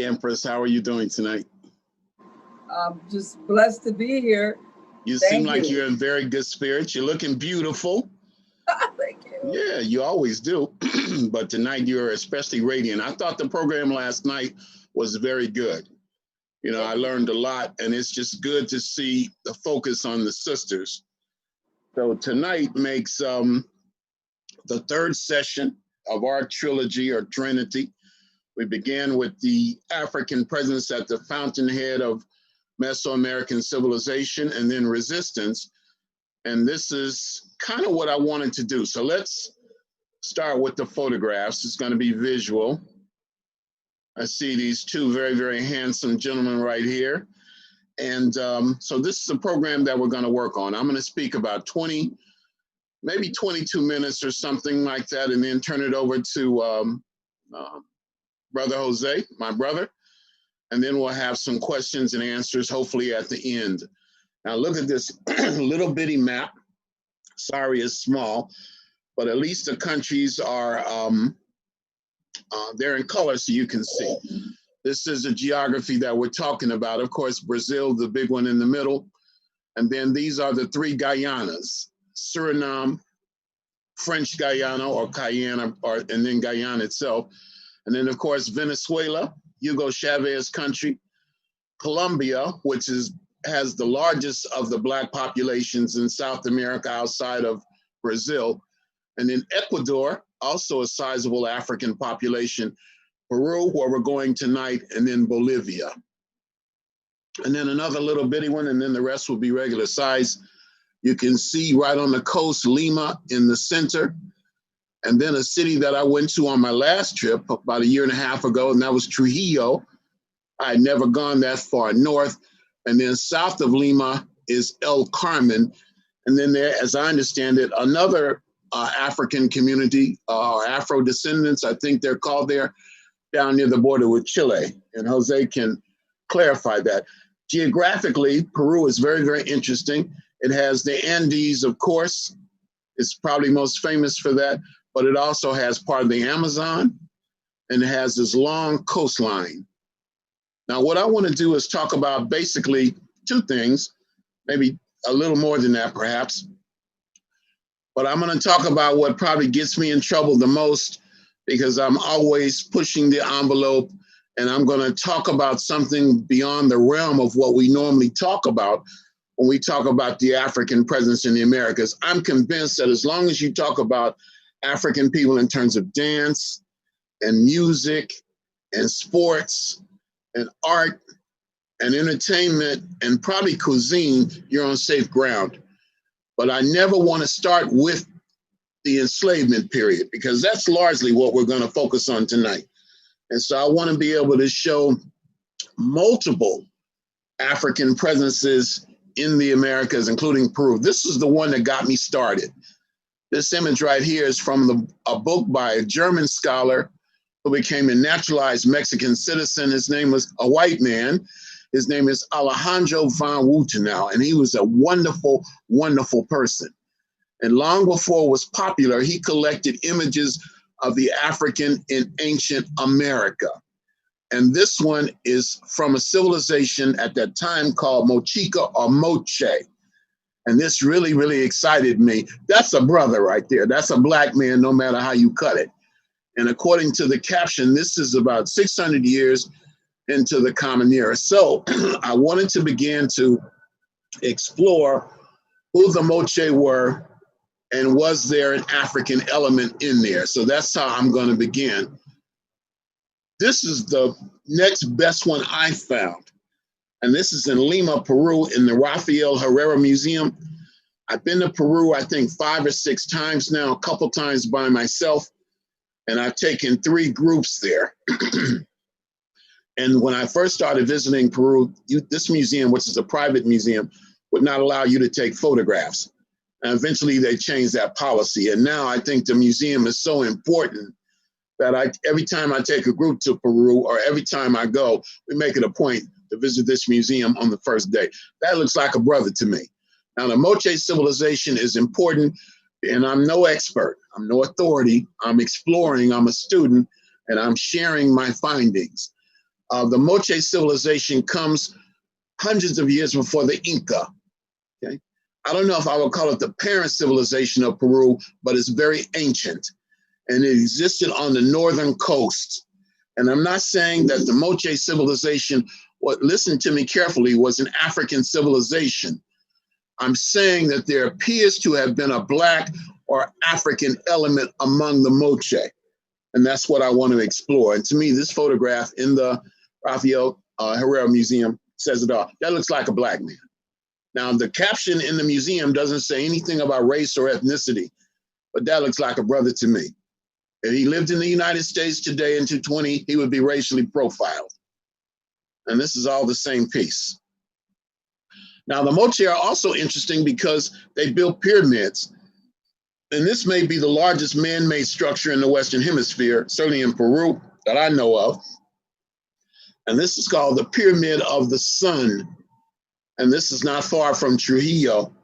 Empress. How are you doing tonight? I'm just blessed to be here. You seem like you're in very good spirits. You're looking beautiful. Thank you. Yeah, you always do. But tonight you're especially radiant. I thought the program last night was very good. You know, I learned a lot, and it's just good to see the focus on the sisters. So tonight makes the third session of our trilogy or trinity. We began with the African presence at the fountainhead of Mesoamerican civilization and then resistance. And this is kind of what I wanted to do. So let's start with the photographs. It's going to be visual. I see these two very, very handsome gentlemen right here. And so this is a program that we're going to work on. I'm going to speak about 20, maybe 22 minutes or something like that, and then turn it over to Brother Jose, my brother. And then we'll have some questions and answers, hopefully at the end. Now look at this little bitty map. Sorry, it's small, but at least the countries are, they're in color so you can see. This is a geography that we're talking about. Of course, Brazil, the big one in the middle. And then these are the three Guyanas, Suriname, French Guyana or Guyana, and then Guyana itself. And then of course, Venezuela, Hugo Chavez country, Colombia, which has the largest of the Black populations in South America outside of Brazil. And then Ecuador, also a sizable African population, Peru, where we're going tonight, and then Bolivia. And then another little bitty one, and then the rest will be regular size. You can see right on the coast, Lima in the center. And then a city that I went to on my last trip about 1.5 years ago, and that was Trujillo. I had never gone that far north. And then south of Lima is El Carmen. And then there, as I understand it, another African community, Afro-descendants, I think they're called there, down near the border with Chile. And Jose can clarify that. Geographically, Peru is very, very interesting. It has the Andes, of course. It's probably most famous for that, but it also has part of the Amazon, and it has this long coastline. Now, what I want to do is talk about basically two things, maybe a little more than that, perhaps. But I'm going to talk about what probably gets me in trouble the most, because I'm always pushing the envelope, and I'm going to talk about something beyond the realm of what we normally talk about when we talk about the African presence in the Americas. I'm convinced that as long as you talk about African people in terms of dance and music and sports and art and entertainment and probably cuisine, you're on safe ground. But I never want to start with the enslavement period, because that's largely what we're going to focus on tonight. And so I want to be able to show multiple African presences in the Americas, including Peru. This is the one that got me started. This image right here is from a book by a German scholar who became a naturalized Mexican citizen. His name was a white man. His name is Alejandro van Woutenau, and he was a wonderful, wonderful person. And long before it was popular, he collected images of the African in ancient America. And this one is from a civilization at that time called Mochica or Moche. And this really, really excited me. That's a brother right there. That's a Black man, no matter how you cut it. And according to the caption, this is about 600 years into the Common Era. So I wanted to begin to explore who the Moche were and was there an African element in there. So that's how I'm going to begin. This is the next best one I found. And this is in Lima, Peru, in the Rafael Herrera Museum. I've been to Peru, I think 5 or 6 times now, a couple times by myself. And I've taken 3 groups there. And when I first started visiting Peru, this museum, which is a private museum, would not allow you to take photographs. And eventually they changed that policy. And now I think the museum is so important that every time I take a group to Peru, or every time I go, we make it a point to visit this museum on the first day. That looks like a brother to me. Now the Moche civilization is important, and I'm no expert, I'm no authority, I'm exploring, I'm a student, and I'm sharing my findings. The Moche civilization comes hundreds of years before the Inca. Okay, I don't know if I would call it the parent civilization of Peru, but it's very ancient, and it existed on the northern coast. And I'm not saying that the Moche civilization, listen to me carefully, was an African civilization. I'm saying that there appears to have been a Black or African element among the Moche. And that's what I want to explore. And to me, this photograph in the Rafael Herrera Museum says it all. That looks like a Black man. Now, the caption in the museum doesn't say anything about race or ethnicity, but that looks like a brother to me. If he lived in the United States today in 2020, he would be racially profiled. And this is all the same piece. Now, the Moche are also interesting because they built pyramids. And this may be the largest man-made structure in the Western Hemisphere, certainly in Peru, that I know of. And this is called the Pyramid of the Sun. And this is not far from Trujillo.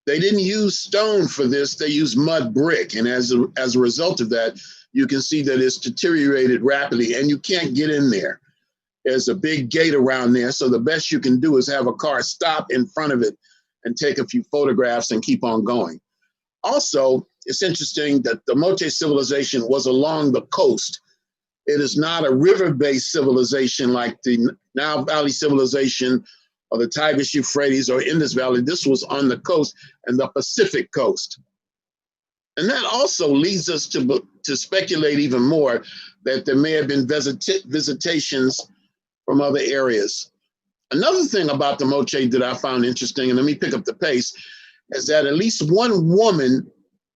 They didn't use stone for this, they used mud brick. And as a result of that, you can see that it's deteriorated rapidly and you can't get in there. There's a big gate around there. So the best you can do is have a car stop in front of it and take a few photographs and keep on going. Also, it's interesting that the Moche civilization was along the coast. It is not a river-based civilization like the Nile Valley civilization or the Tigris, Euphrates, or Indus Valley. This was on the coast and the Pacific coast. And that also leads us to speculate even more that there may have been visitations from other areas. Another thing about the Moche that I found interesting, and let me pick up the pace, is that at least one woman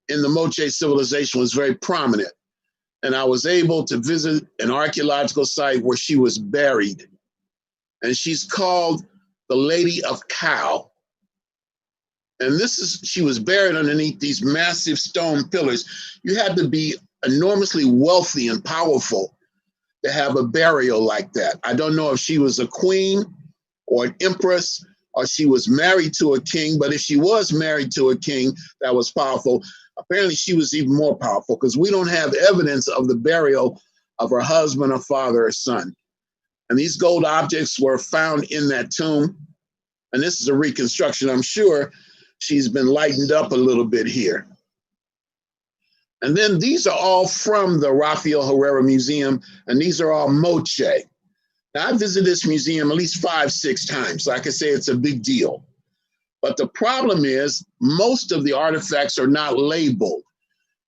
in the Moche civilization was very prominent. And I was able to visit an archaeological site where she was buried. And she's called the Lady of Cow. And she was buried underneath these massive stone pillars. You had to be enormously wealthy and powerful to have a burial like that. I don't know if she was a queen or an empress, or she was married to a king, but if she was married to a king that was powerful, apparently she was even more powerful because we don't have evidence of the burial of her husband or father or son. And these gold objects were found in that tomb. And this is a reconstruction. I'm sure she's been lightened up a little bit here. And then these are all from the Rafael Herrera Museum, and these are all Moche. Now, I visited this museum at least 5-6 times. Like I say, it's a big deal. But the problem is most of the artifacts are not labeled,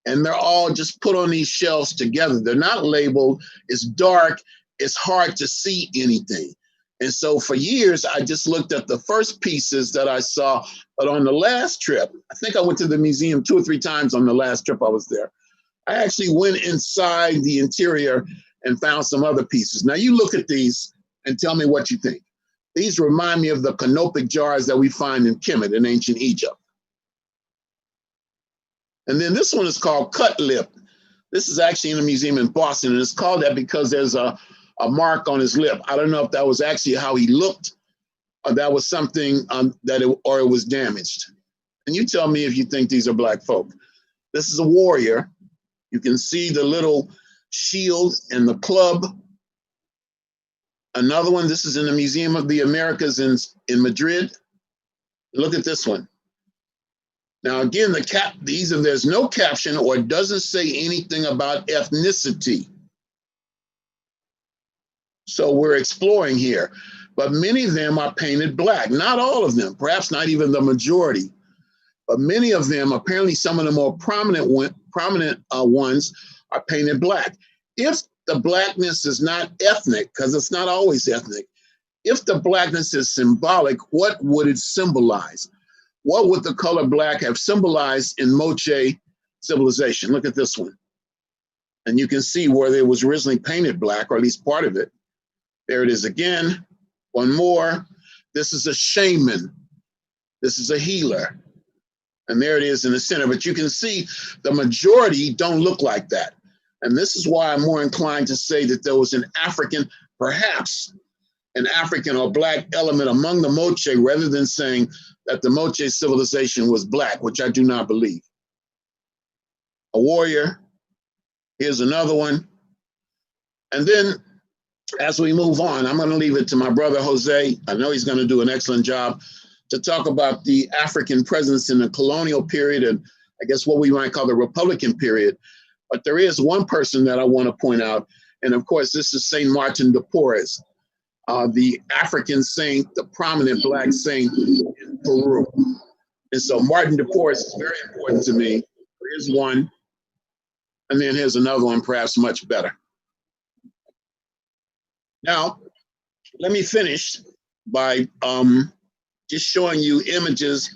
and they're all just put on these shelves together. They're not labeled. It's dark. It's hard to see anything. And so for years, I just looked at the first pieces that I saw. But on the last trip, I think I went to the museum 2 or 3 times on the last trip I was there. I actually went inside the interior and found some other pieces. Now you look at these and tell me what you think. These remind me of the canopic jars that we find in Kemet in ancient Egypt. And then this one is called cut lip. This is actually in a museum in Boston, and it's called that because there's a mark on his lip. I don't know if that was actually how he looked, or that was something or it was damaged. And you tell me if you think these are Black folk. This is a warrior. You can see the little shield and the club. Another one, this is in the Museum of the Americas in Madrid. Look at this one. Now again, there's no caption or it doesn't say anything about ethnicity. So we're exploring here, but many of them are painted Black. Not all of them, perhaps not even the majority, but many of them, apparently some of the more prominent ones are painted Black. If the Blackness is not ethnic, because it's not always ethnic, if the Blackness is symbolic, what would it symbolize? What would the color Black have symbolized in Moche civilization? Look at this one. And you can see where it was originally painted Black, or at least part of it. There it is again. One more. This is a shaman. This is a healer. And there it is in the center. But you can see the majority don't look like that. And this is why I'm more inclined to say that there was an African, perhaps an African or Black element among the Moche, rather than saying that the Moche civilization was Black, which I do not believe. A warrior. Here's another one. And then as we move on, I'm going to leave it to my brother Jose. I know he's going to do an excellent job to talk about the African presence in the colonial period and I guess what we might call the Republican period. But there is one person that I want to point out, and of course, this is Saint Martin de Porres, the African saint, the prominent Black saint in Peru. And so Martin de Porres is very important to me. Here's one, and then here's another one, perhaps much better. Now, let me finish by just showing you images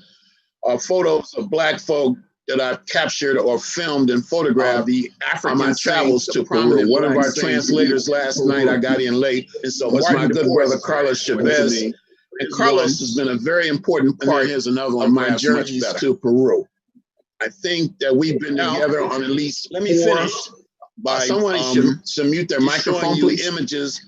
or photos of Black folk that I've captured or filmed and photographed the African on my travels to Peru. One of our translators last night, I got in late, and so was my good brother Carlos Chavez. And Carlos has been a very important part of my journeys to Peru. I think that we've been together on at least let me finish by someone should mute their microphone, please. Images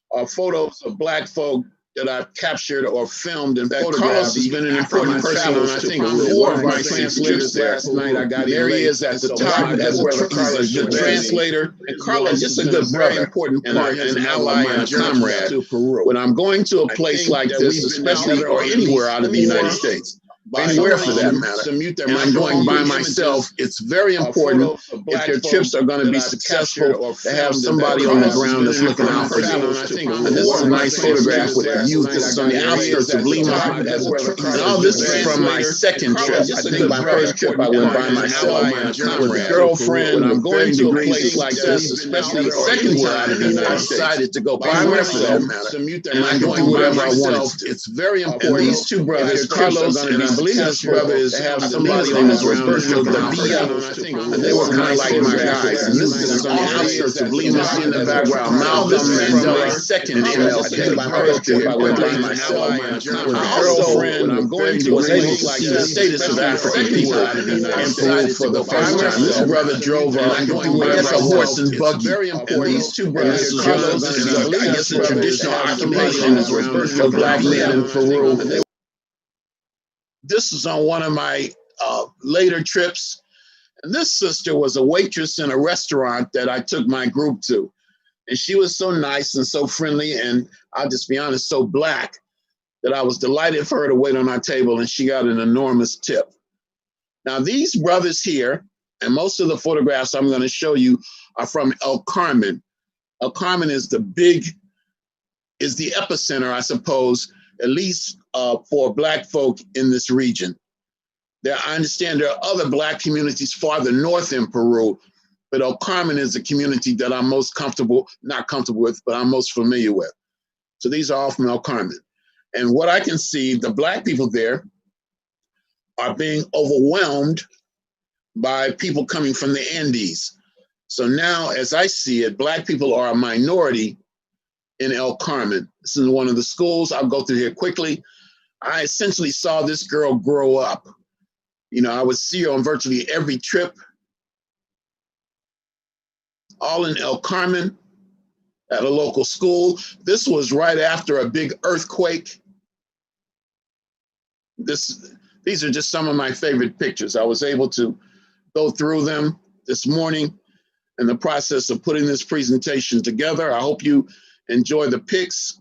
or photos of Black folk that I've captured or filmed and photographed. Carlos has been an important person on, I think, 4 of my translators last night. I got there he is at the top as brother Carlos, the translator. And Carlos is a good brother, important part and an ally and a comrade to Peru. When I'm going to a place like this, especially or anywhere out of the United States, anywhere for that matter, and I'm going by myself, it's very important if your trips are going to be successful to have somebody on the ground that's looking out for you. And this is a nice photograph with the youth. This is on the outskirts of Lima. And all this is from my second trip. I think my first trip I went by myself with a girlfriend. When I'm going to a place like this, especially second time in the United States, I decided to go by myself and I'm doing whatever I want. It's very important. These two brothers, Carlos and I believe this brother is have somebody on the ground of the Villa, and they were kind of like my guys. And this is on the outskirts of Lima in the background. Malcolm and second MLK. My first trip I went by myself with a girlfriend. I'm going to was able to see the status of African people in Peru for the first time. This brother drove a horse and buggy. Very important. These two brothers, Carlos, I guess the traditional occupation for Black men in Peru. This is on one of my later trips. And this sister was a waitress in a restaurant that I took my group to. And she was so nice and so friendly, and I'll just be honest, so Black, that I was delighted for her to wait on our table, and she got an enormous tip. Now, these brothers here, and most of the photographs I'm going to show you are from El Carmen. El Carmen is the epicenter, I suppose, at least for Black folk in this region. I understand there are other Black communities farther north in Peru, but El Carmen is a community that I'm most not comfortable with, but I'm most familiar with. So these are all from El Carmen. And what I can see, the Black people there are being overwhelmed by people coming from the Andes. So now, as I see it, Black people are a minority in El Carmen. This is one of the schools. I'll go through here quickly. I essentially saw this girl grow up. You know, I would see her on virtually every trip, all in El Carmen at a local school. This was right after a big earthquake. These are just some of my favorite pictures. I was able to go through them this morning in the process of putting this presentation together. I hope you enjoy the pics.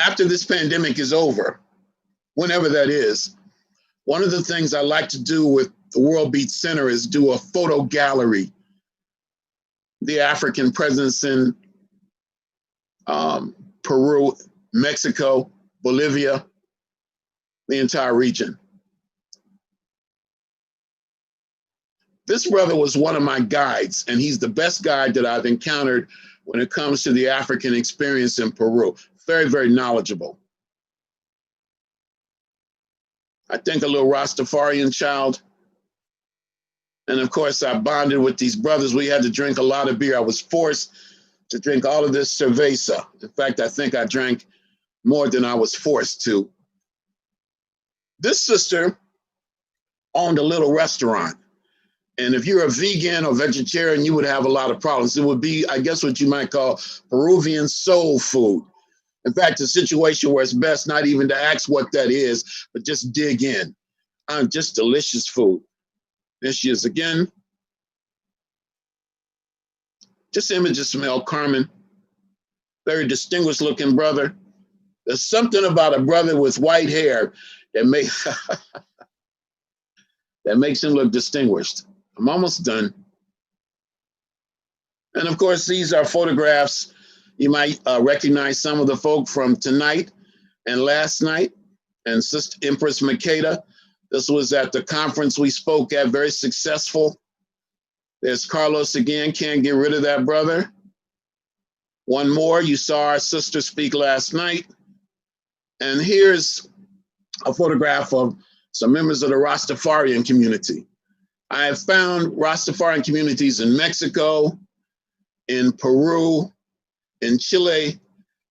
After this pandemic is over, whenever that is, one of the things I like to do with the WorldBeat Center is do a photo gallery. The African presence in Peru, Mexico, Bolivia, the entire region. This brother was one of my guides, and he's the best guide that I've encountered when it comes to the African experience in Peru. Very, very knowledgeable. I think a little Rastafarian child. And of course, I bonded with these brothers. We had to drink a lot of beer. I was forced to drink all of this cerveza. In fact, I think I drank more than I was forced to. This sister owned a little restaurant. And if you're a vegan or vegetarian, you would have a lot of problems. It would be, I guess, what you might call Peruvian soul food. In fact, a situation where it's best not even to ask what that is, but just dig in. Just delicious food. There she is again. Just images from El Carmen. Very distinguished looking brother. There's something about a brother with white hair that makes him look distinguished. I'm almost done. And of course, these are photographs. You might recognize some of the folk from tonight and last night, and Sister Empress Makeda. This was at the conference we spoke at, very successful. There's Carlos again, can't get rid of that brother. One more, you saw our sister speak last night. And here's a photograph of some members of the Rastafarian community. I have found Rastafarian communities in Mexico, in Peru, in Chile.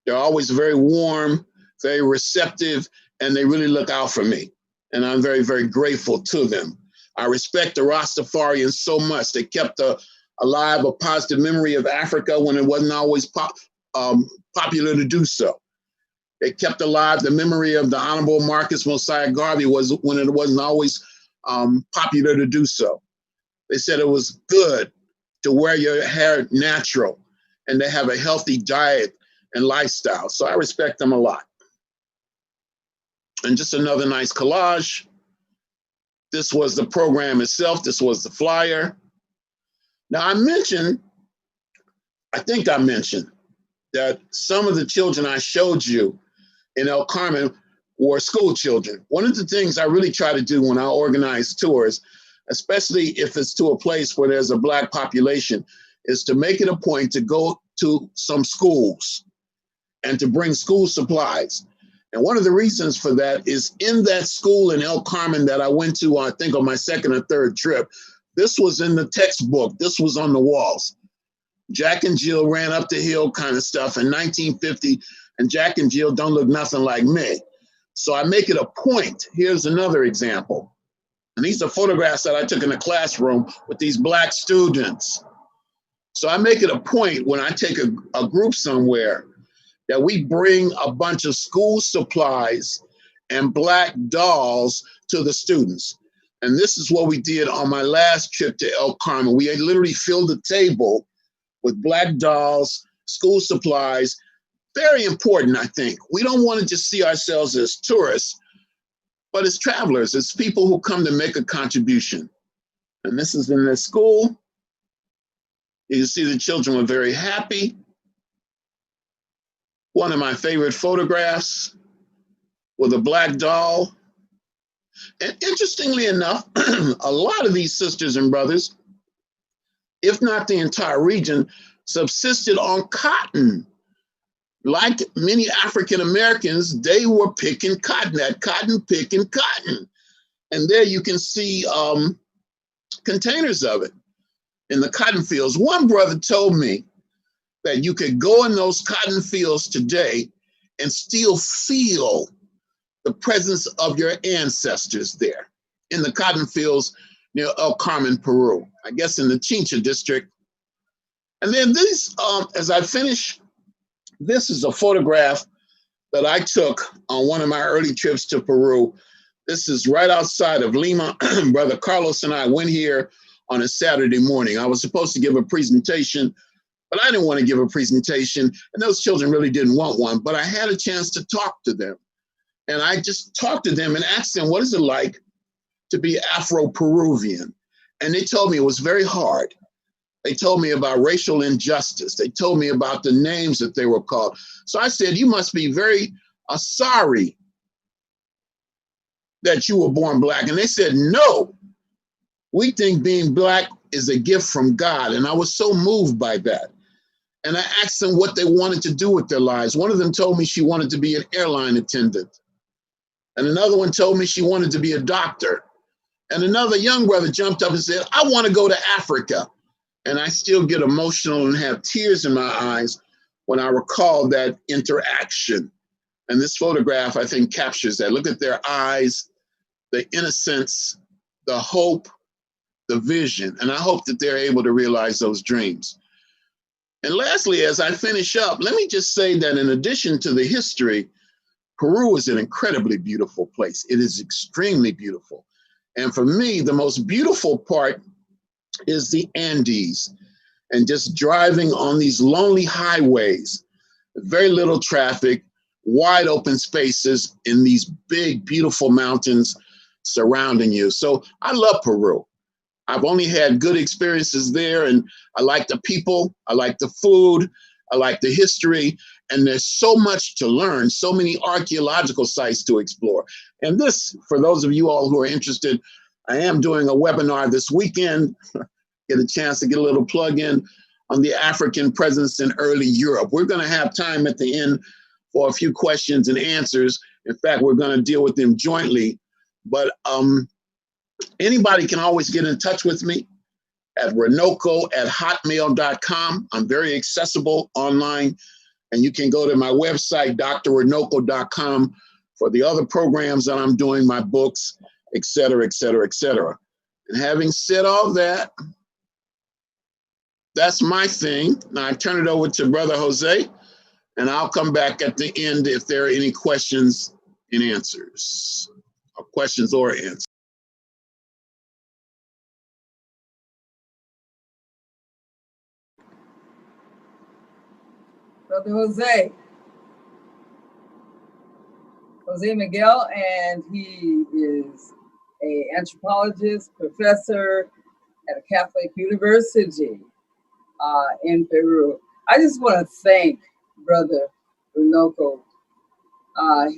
They're always very warm, very receptive, and they really look out for me. And I'm very, very grateful to them. I respect the Rastafarians so much. They kept alive a positive memory of Africa when it wasn't always popular to do so. They kept alive the memory of the Honorable Marcus Mosiah Garvey when it wasn't always popular to do so. They said it was good to wear your hair natural and to have a healthy diet and lifestyle. So I respect them a lot. And just another nice collage. This was the program itself. This was the flyer. Now I think I mentioned that some of the children I showed you in El Carmen were school children. One of the things I really try to do when I organize tours, especially if it's to a place where there's a Black population, is to make it a point to go to some schools and to bring school supplies. And one of the reasons for that is in that school in El Carmen that I went to, I think on my second or third trip, this was in the textbook, this was on the walls. Jack and Jill ran up the hill kind of stuff in 1950, and Jack and Jill don't look nothing like me. So I make it a point. Here's another example. And these are photographs that I took in the classroom with these Black students. So I make it a point when I take a group somewhere that we bring a bunch of school supplies and Black dolls to the students. And this is what we did on my last trip to El Carmen. We literally filled the table with Black dolls, school supplies. Very important, I think. We don't want to just see ourselves as tourists, but as travelers, as people who come to make a contribution. And this is in the school. You can see the children were very happy. One of my favorite photographs with a Black doll. And interestingly enough, a lot of these sisters and brothers, if not the entire region, subsisted on cotton. Like many African Americans, they were picking cotton, that cotton picking cotton. And there you can see containers of it in the cotton fields. One brother told me that you could go in those cotton fields today and still feel the presence of your ancestors there in the cotton fields near El Carmen, Peru, I guess in the Chincha district. And then this, as I finish, this is a photograph that I took on one of my early trips to Peru. This is right outside of Lima. Brother Carlos and I went here on a Saturday morning. I was supposed to give a presentation, but I didn't want to give a presentation, and those children really didn't want one, but I had a chance to talk to them. And I just talked to them and asked them, what is it like to be Afro-Peruvian? And they told me it was very hard. They told me about racial injustice. They told me about the names that they were called. So I said, you must be very sorry that you were born Black. And they said, no, we think being Black is a gift from God. And I was so moved by that. And I asked them what they wanted to do with their lives. One of them told me she wanted to be an airline attendant. And another one told me she wanted to be a doctor. And another young brother jumped up and said, I want to go to Africa. And I still get emotional and have tears in my eyes when I recall that interaction. And this photograph, I think, captures that. Look at their eyes, the innocence, the hope, the vision. And I hope that they're able to realize those dreams. And lastly, as I finish up, let me just say that in addition to the history, Peru is an incredibly beautiful place. It is extremely beautiful. And for me, the most beautiful part is the Andes. and just driving on these lonely highways, very little traffic, wide open spaces in these big, beautiful mountains surrounding you. So I love Peru. I've only had good experiences there, and I like the people, I like the food, I like the history, and there's so much to learn, so many archaeological sites to explore. And this, for those of you all who are interested, I am doing a webinar this weekend, get a chance to get a little plug in on the African presence in early Europe. We're gonna have time at the end for a few questions and answers. In fact, we're gonna deal with them jointly, but anybody can always get in touch with me at runoko@hotmail.com. I'm very accessible online, and you can go to my website, drrunoko.com, for the other programs that I'm doing, my books, et cetera, et cetera, et cetera. And having said all that, that's my thing. Now I turn it over to Brother Jose, and I'll come back at the end if there are any questions and answers, or questions or answers. Brother Jose Miguel, and he is an anthropologist, professor at a Catholic university in Peru. I just want to thank Brother Runoko.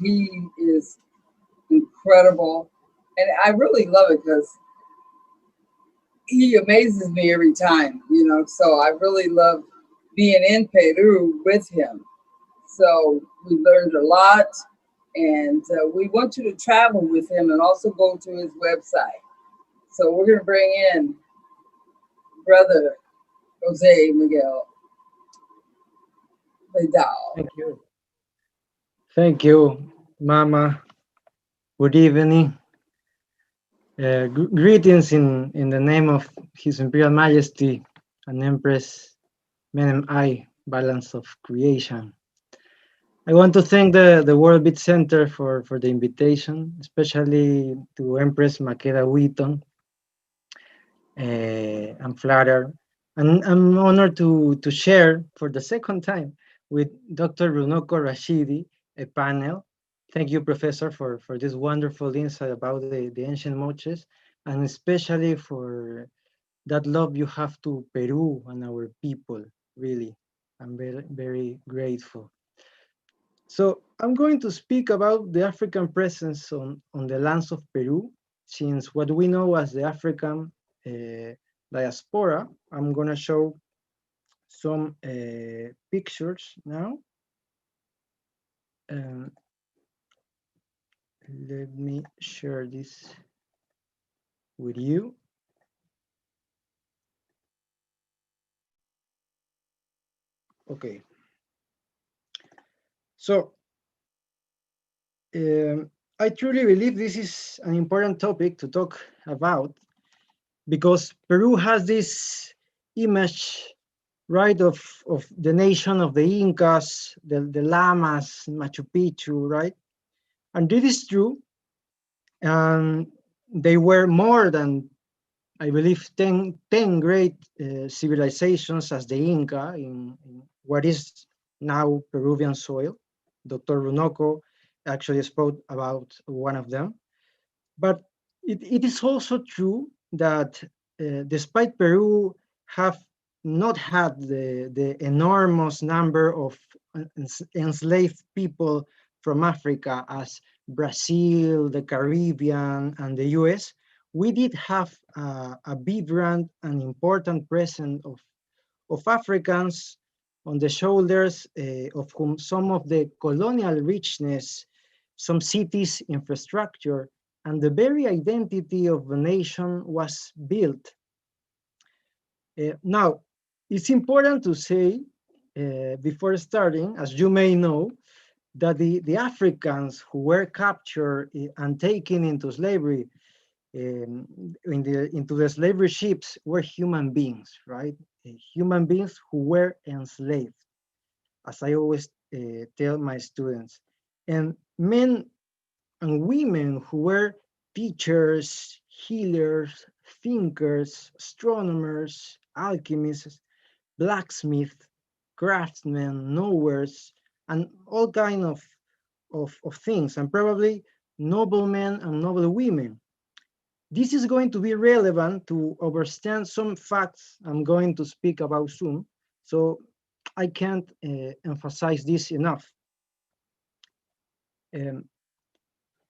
He is incredible, and I really love it because he amazes me every time, you know, so I really love being in Peru with him. So we learned a lot, and we want you to travel with him and also go to his website. So we're gonna bring in Brother Jose Miguel Vidal. Thank you. Thank you, Mama. Good evening. Greetings in the name of His Imperial Majesty and Empress Menem I, Balance of Creation. I want to thank the WorldBeat Center for the invitation, especially to Empress Makeda Wheaton. I'm flattered, and I'm honored to share for the second time with Dr. Runoko Rashidi a panel. Thank you, Professor, for this wonderful insight about the ancient Moches, and especially for that love you have to Peru and our people. Really, I'm very, very grateful. So I'm going to speak about the African presence on the lands of Peru, since what we know as the African diaspora. I'm going to show some pictures now. Let me share this with you. Okay. So I truly believe this is an important topic to talk about, because Peru has this image, right, of the nation of the Incas, the Lamas, Machu Picchu, right? And this is true. And they were more than, I believe, 10 great civilizations as the Inca in what is now Peruvian soil. Dr. Runoko actually spoke about one of them. But it is also true that despite Peru have not had the enormous number of enslaved people from Africa as Brazil, the Caribbean, and the US, we did have a vibrant and important presence of Africans on the shoulders of whom some of the colonial richness, some cities, infrastructure, and the very identity of the nation was built. Now, it's important to say before starting, as you may know, that the Africans who were captured and taken into slavery, into the slavery ships, were human beings, right? Human beings who were enslaved, as I always tell my students. And men and women who were teachers, healers, thinkers, astronomers, alchemists, blacksmith, craftsmen, knowers, and all kind of things, and probably noblemen and noble women. This is going to be relevant to understand some facts I'm going to speak about soon, so I can't emphasize this enough.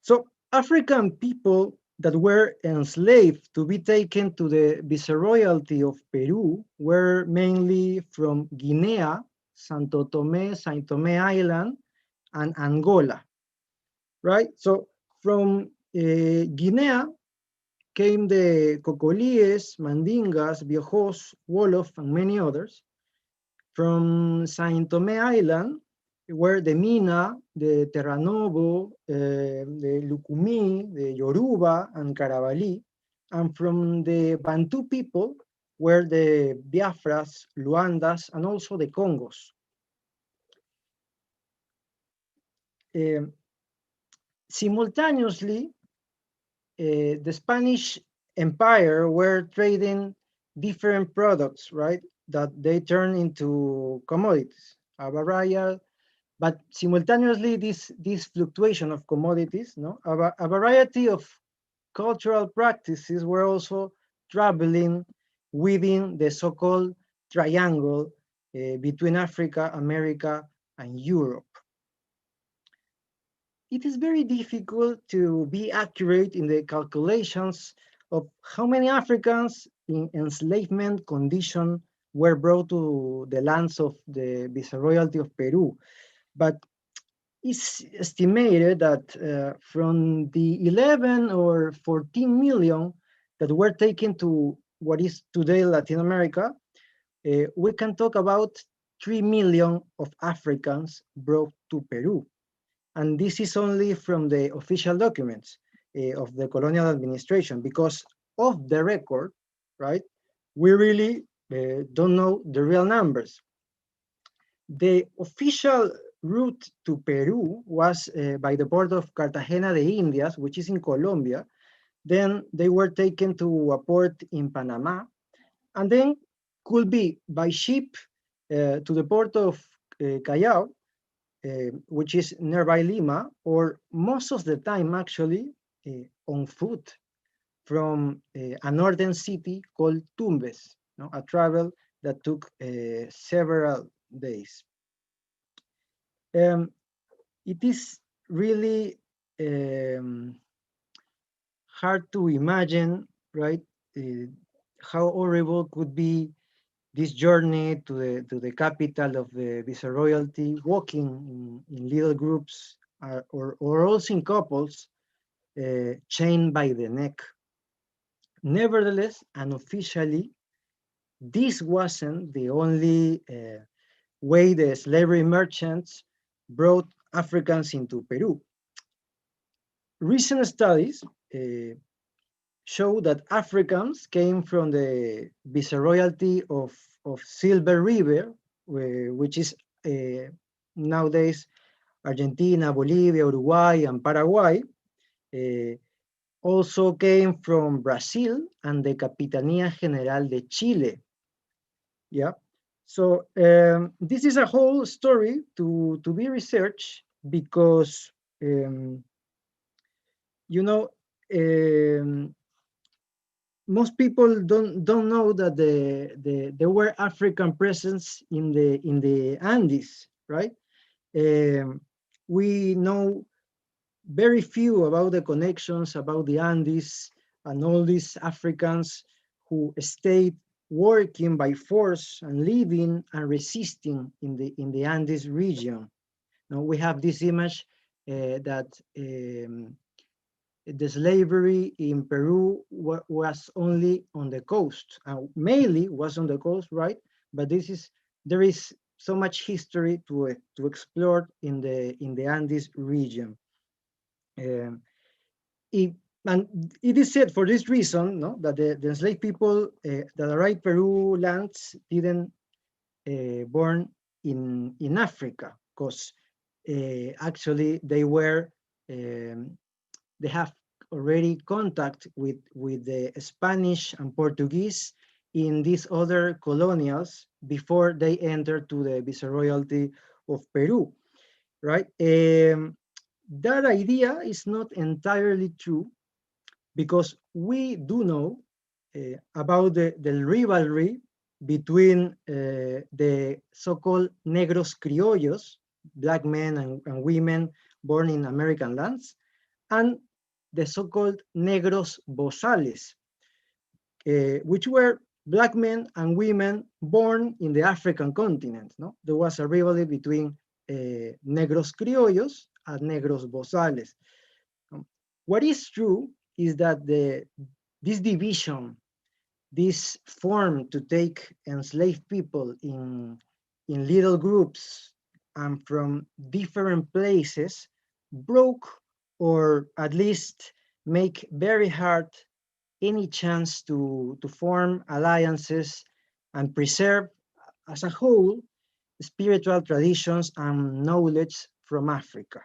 So African people that were enslaved to be taken to the viceroyalty of Peru were mainly from Guinea, Santo Tomé, Saint Tomé Island, and Angola, right? So from Guinea came the Cocolies, Mandingas, Biojos, Wolof, and many others. From Saint Tomé Island were the Mina, the Terranobo, the Lukumi, the Yoruba, and Caravali. And from the Bantu people were the Biafras, Luandas, and also the Congos. Simultaneously, the Spanish Empire were trading different products, right? That they turn into commodities, but simultaneously this fluctuation of commodities, no, a variety of cultural practices were also traveling within the so-called triangle between Africa, America, and Europe. It is very difficult to be accurate in the calculations of how many Africans in enslavement condition were brought to the lands of the Viceroyalty of Peru. But it's estimated that from the 11 or 14 million that were taken to what is today Latin America, we can talk about 3 million of Africans brought to Peru. And this is only from the official documents of the colonial administration, because of the record, right? We really don't know the real numbers. The official route to Peru was by the port of Cartagena de Indias, which is in Colombia. Then they were taken to a port in Panama, and then could be by ship to the port of Callao, which is nearby Lima, or most of the time actually on foot from a northern city called Tumbes, no? A travel that took several days. It is really hard to imagine, right, how horrible could be this journey to the capital of the viceroyalty, walking in little groups or also in couples, chained by the neck. Nevertheless, unofficially, this wasn't the only way the slavery merchants brought Africans into Peru. Recent studies show that Africans came from the viceroyalty of Silver River, which is nowadays Argentina, Bolivia, Uruguay, and Paraguay. Also came from Brazil and the Capitanía General de Chile. Yeah. So this is a whole story to be researched, because you know, most people don't know that there were African presence in the Andes, right? We know very few about the connections about the Andes and all these Africans who stayed working by force and living and resisting in the Andes region. Now we have this image that the slavery in Peru was only on the coast, mainly was on the coast, right? But there is so much history to explore in the Andes region. And it is said for this reason, no, that the enslaved people that arrived Peru lands didn't born in Africa, because actually they have already contact with the Spanish and Portuguese in these other colonials before they entered to the Viceroyalty of Peru, right? That idea is not entirely true because we do know about the rivalry between the so-called negros criollos, black men and women born in American lands, and the so-called negros bozales, which were black men and women born in the African continent. No? There was a rivalry between negros criollos and negros bozales. What is true is that this division, this form to take enslaved people in little groups and from different places broke or at least make very hard any chance to form alliances and preserve as a whole spiritual traditions and knowledge from Africa,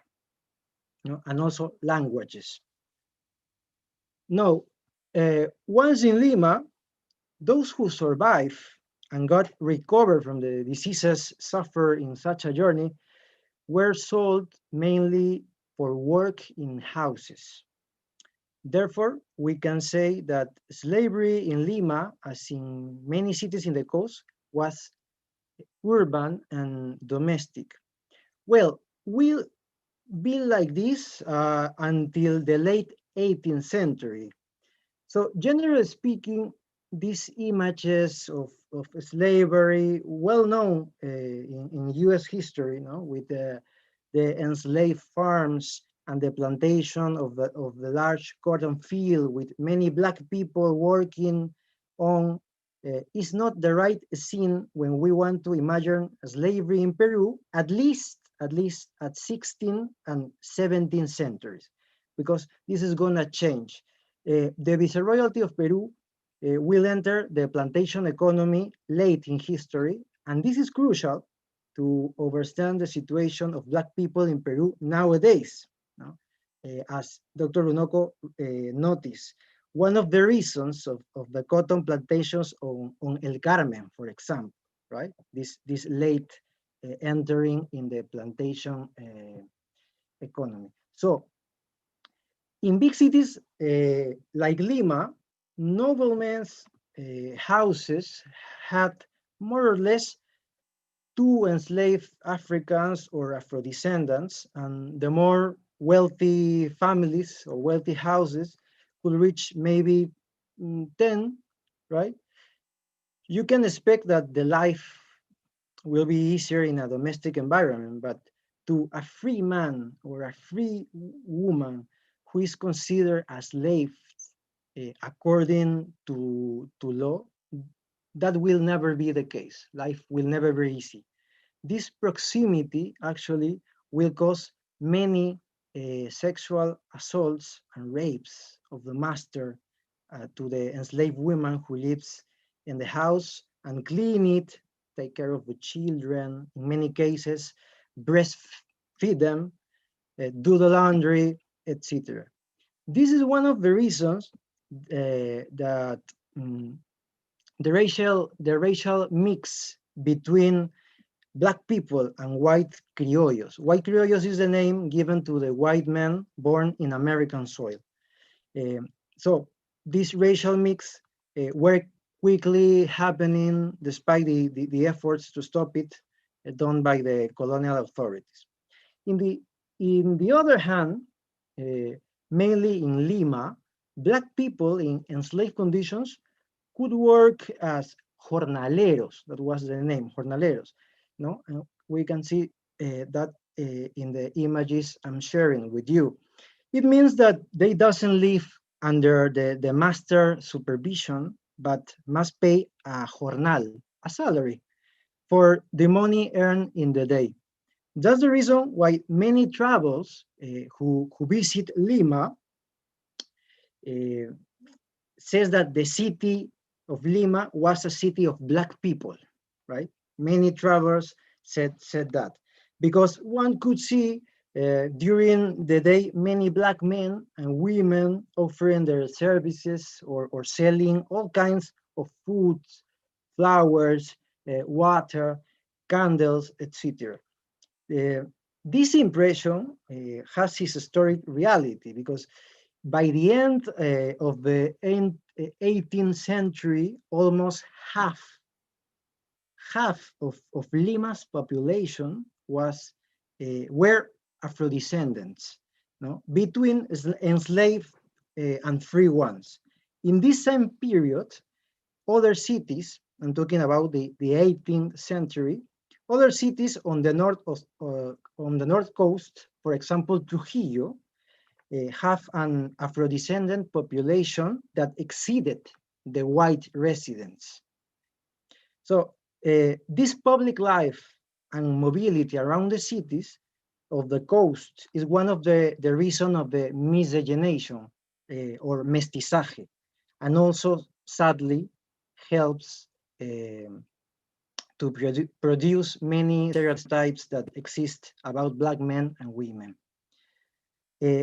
you know, and also languages. Now, once in Lima, those who survive and got recovered from the diseases suffered in such a journey were sold mainly for work in houses. Therefore, we can say that slavery in Lima, as in many cities in the coast, was urban and domestic. Well, we'll be like this until the late 18th century. So generally speaking, these images of slavery, well known in US history, you know, with the enslaved farms and the plantation of the large cotton field with many black people working on, is not the right scene when we want to imagine slavery in Peru, at least at 16th and 17th centuries, because this is gonna change. The Viceroyalty of Peru will enter the plantation economy late in history, and this is crucial to understand the situation of Black people in Peru nowadays. No? As Dr. Runoko noticed, one of the reasons of the cotton plantations on El Carmen, for example, right? This late entering in the plantation economy. So in big cities like Lima, noblemen's houses had more or less two enslaved Africans or Afro-descendants, and the more wealthy families or wealthy houses could reach maybe 10, right? You can expect that the life will be easier in a domestic environment, but to a free man or a free woman who is considered a slave according to law, that will never be the case. Life will never be easy. This proximity actually will cause many sexual assaults and rapes of the master to the enslaved woman who lives in the house and clean it, take care of the children, in many cases, breastfeed them, do the laundry, etc. This is one of the reasons that the racial mix between Black people and white criollos. White criollos is the name given to the white men born in American soil. So this racial mix were quickly happening despite the efforts to stop it done by the colonial authorities. In the other hand, mainly in Lima, Black people in enslaved conditions could work as jornaleros. That was the name, jornaleros. No, we can see that in the images I'm sharing with you. It means that they doesn't live under the master supervision, but must pay a jornal, a salary, for the money earned in the day. That's the reason why many travelers who visit Lima says that the city of Lima was a city of Black people, right? Many travelers said that, because one could see during the day many Black men and women offering their services or selling all kinds of foods, flowers, water, candles, etc. This impression has its historic reality because by the end of the 18th century, almost half of Lima's population were Afro-descendants, no? Between enslaved and free ones. In this same period, other cities, I'm talking about the 18th century, other cities on the north coast, for example, Trujillo, have an Afro-descendant population that exceeded the white residents. So this public life and mobility around the cities of the coast is one of the reason of the miscegenation or mestizaje, and also sadly helps to produce many stereotypes that exist about Black men and women.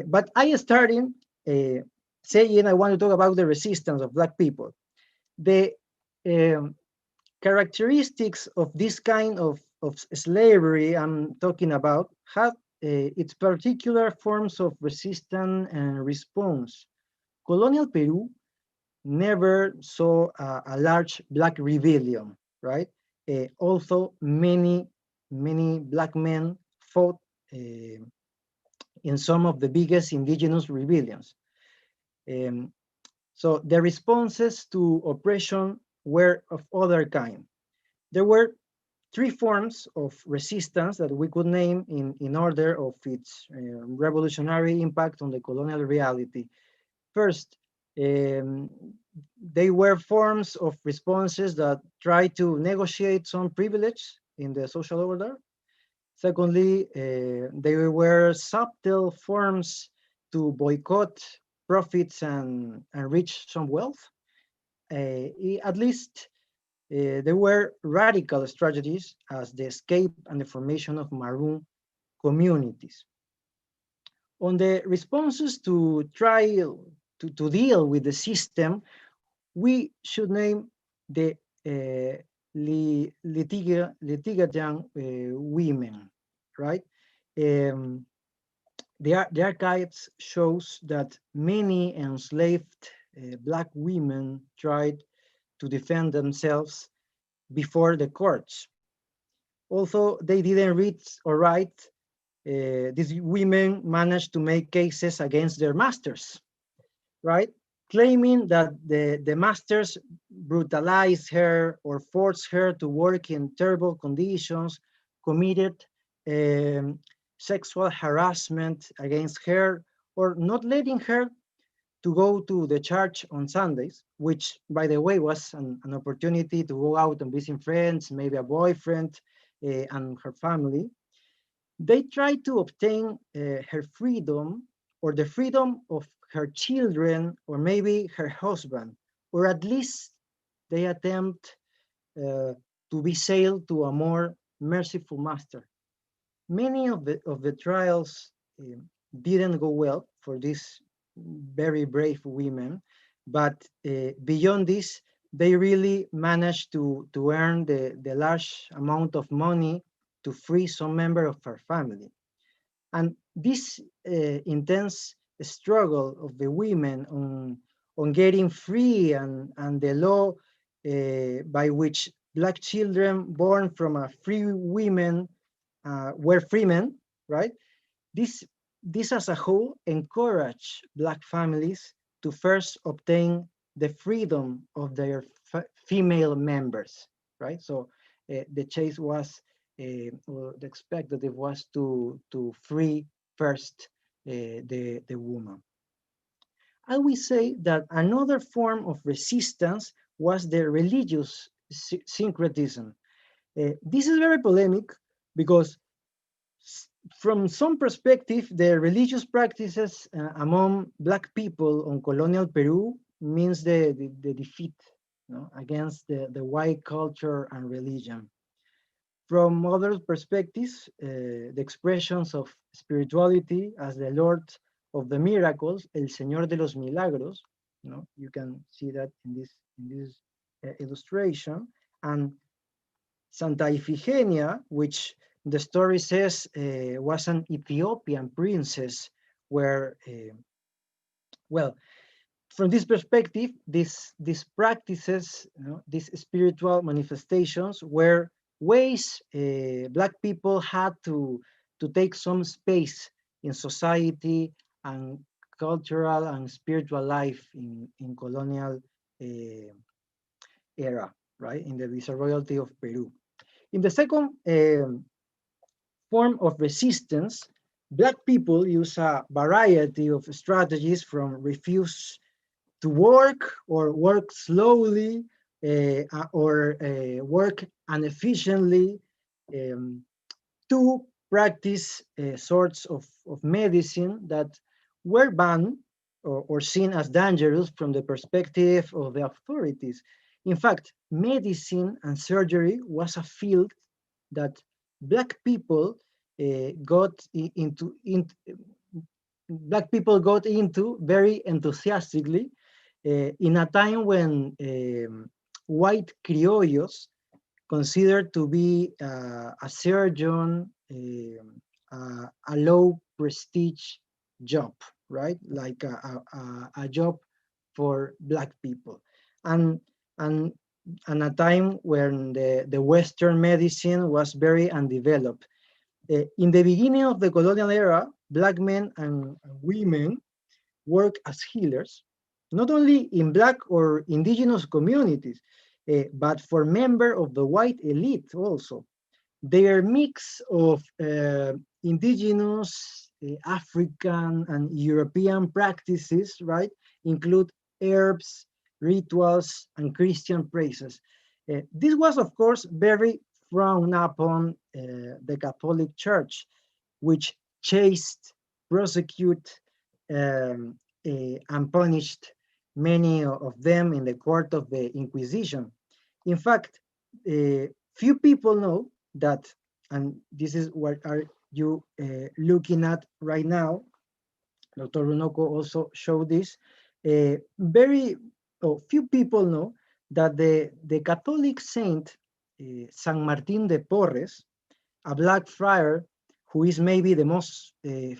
But I started saying I want to talk about the resistance of Black people. The characteristics of this kind of slavery I'm talking about have its particular forms of resistance and response. Colonial Peru never saw a large Black rebellion, right? Also, many Black men fought in some of the biggest indigenous rebellions. So the responses to oppression were of other kind. There were three forms of resistance that we could name in order of its revolutionary impact on the colonial reality. First, they were forms of responses that tried to negotiate some privilege in the social order. Secondly, they were subtle forms to boycott profits and reach some wealth. At least there were radical strategies as the escape and the formation of maroon communities. On the responses to try to deal with the system, we should name the litigant women, right? The archives shows that many enslaved Black women tried to defend themselves before the courts. Although they didn't read or write, these women managed to make cases against their masters, right? Claiming that the masters brutalized her or forced her to work in terrible conditions, committed sexual harassment against her, or not letting her to go to the church on Sundays, which, by the way, was an opportunity to go out and visit friends, maybe a boyfriend, and her family. They tried to obtain her freedom or the freedom of her children or maybe her husband, or at least they attempt to be sailed to a more merciful master. Many of the trials didn't go well for these very brave women, but beyond this, they really managed to earn the large amount of money to free some member of her family. And this intense struggle of the women on getting free and the law by which Black children born from a free women were free men, right? This as a whole encouraged Black families to first obtain the freedom of their female members, right? So the chase was, or the expectative was to free first the woman. I will say that another form of resistance was the religious syncretism. This is very polemic because from some perspective, the religious practices among Black people on colonial Peru means the defeat, you know, against the white culture and religion. From other perspectives, the expressions of spirituality as the Lord of the miracles, El Señor de los Milagros, you know, you can see that in this illustration, and Santa Iphigenia, which the story says was an Ethiopian princess, where, well, from this perspective, these practices, these spiritual manifestations, were ways Black people had to take some space in society and cultural and spiritual life in colonial era, right, in the Viceroyalty of Peru. In the second form of resistance, Black people use a variety of strategies, from refuse to work, or work slowly, or work inefficiently, to practice sorts of medicine that were banned, or seen as dangerous from the perspective of the authorities. In fact, medicine and surgery was a field that Black people got into very enthusiastically, in a time when white criollos considered to be a surgeon a low prestige job, right? Like a job for Black people. And a time when the Western medicine was very undeveloped. In the beginning of the colonial era, Black men and women work as healers, not only in Black or indigenous communities, but for members of the white elite also. Their mix of indigenous, African, and European practices, right, include herbs, rituals, and Christian praises. This was, of course, very frowned upon the Catholic Church, which chased, prosecute, and punished many of them in the court of the Inquisition. In fact, few people know that, and this is what are you looking at right now. Dr. Runoko also showed this. Few people know that the Catholic saint San Martin de Porres, a Black friar who is maybe the most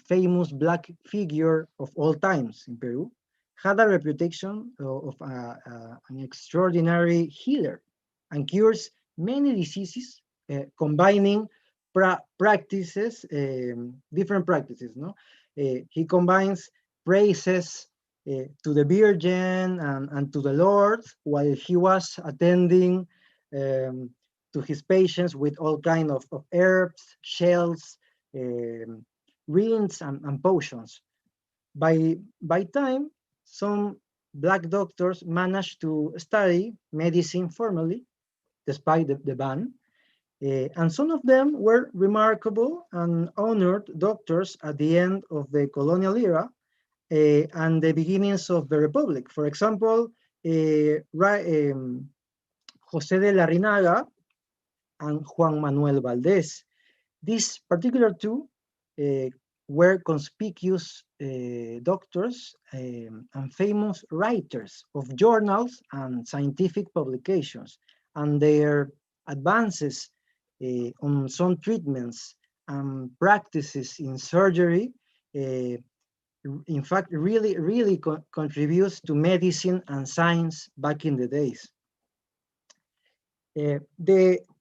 famous Black figure of all times in Peru, had a reputation of an extraordinary healer, and cures many diseases, combining practices, different practices. No, he combines praises to the Virgin and to the Lord while he was attending to his patients with all kinds of herbs, shells, rinds, and potions. By time, some Black doctors managed to study medicine formally, despite the ban, and some of them were remarkable and honored doctors at the end of the colonial era and the beginnings of the Republic. For example, José de Larrinaga and Juan Manuel Valdés. These particular two were conspicuous doctors and famous writers of journals and scientific publications, and their advances on some treatments and practices in surgery, in fact, really contributes to medicine and science back in the days.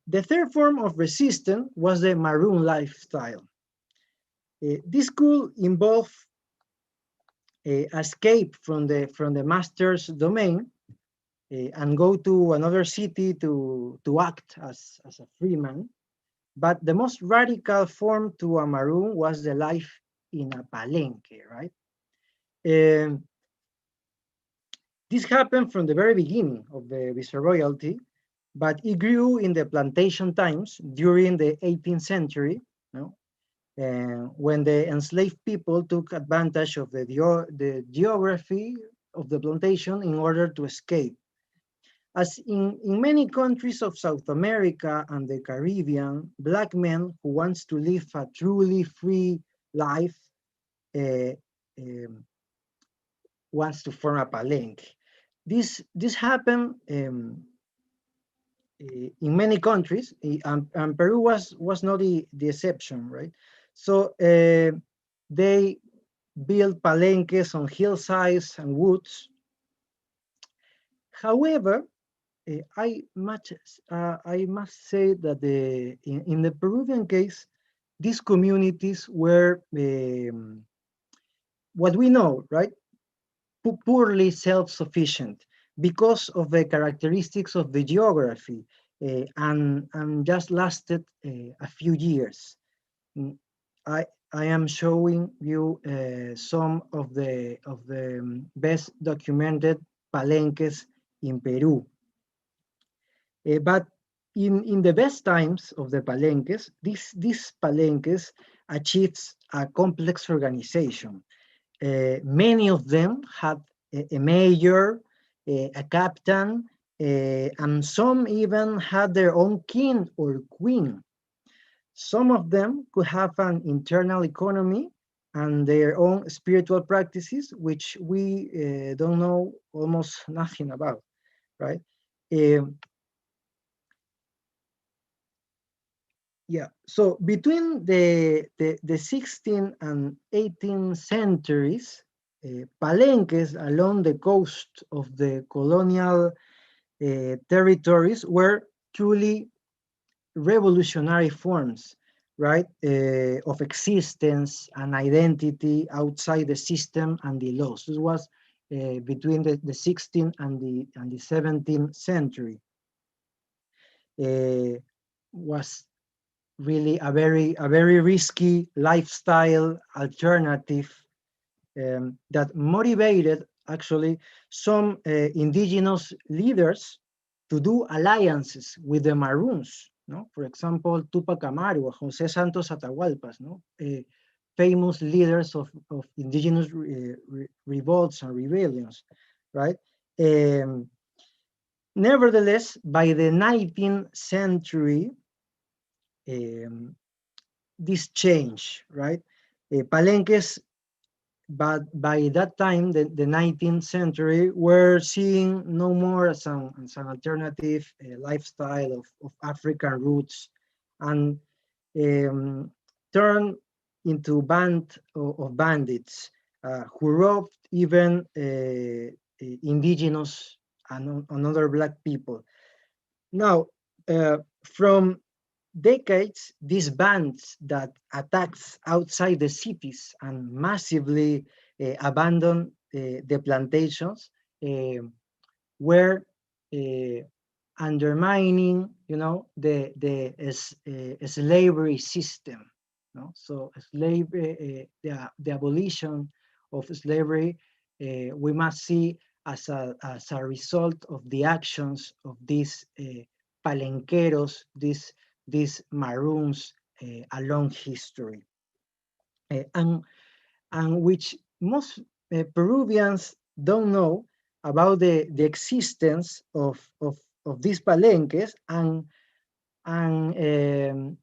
The third form of resistance was the Maroon lifestyle. This could involve escape from the master's domain and go to another city to act as a free man. But the most radical form to a Maroon was the life in a Palenque, right? This happened from the very beginning of the Viceroyalty, but it grew in the plantation times during the 18th century, when the enslaved people took advantage of the geography of the plantation in order to escape. As in many countries of South America and the Caribbean, Black men who wants to live a truly free life wants to form a palenque. This happened in many countries, and Peru was not the exception, right? So they built palenques on hillsides and woods. However, I must say that in the Peruvian case, these communities were what we know, right? Poorly self-sufficient because of the characteristics of the geography, and just lasted a few years. I am showing you some of the best documented palenques in Peru. But in the best times of the palenques, these palenques achieves a complex organization. Many of them had a mayor, a captain, and some even had their own king or queen. Some of them could have an internal economy and their own spiritual practices, which we don't know almost nothing about, right? Yeah, so between the 16th and 18th centuries, palenques along the coast of the colonial territories were truly revolutionary forms, right, of existence and identity outside the system and the laws. This was between the 16th and the 17th century. Was really a very risky lifestyle alternative that motivated actually some indigenous leaders to do alliances with the Maroons. No? For example, Tupac Amaru, José Santos Atahualpas, no? Famous leaders of indigenous revolts and rebellions, right? Nevertheless, by the 19th century, this change, right? Palenques, but by that time, the 19th century, we're seeing no more as an alternative lifestyle of African roots, and turned into band of bandits who robbed even indigenous and other Black people. Now, from decades, these bands that attacks outside the cities and massively abandoned the plantations were undermining, the slavery system. No? So slavery, the abolition of slavery, we must see as a result of the actions of these palenqueros, these Maroons along history, and which most Peruvians don't know about the existence of these palenques, and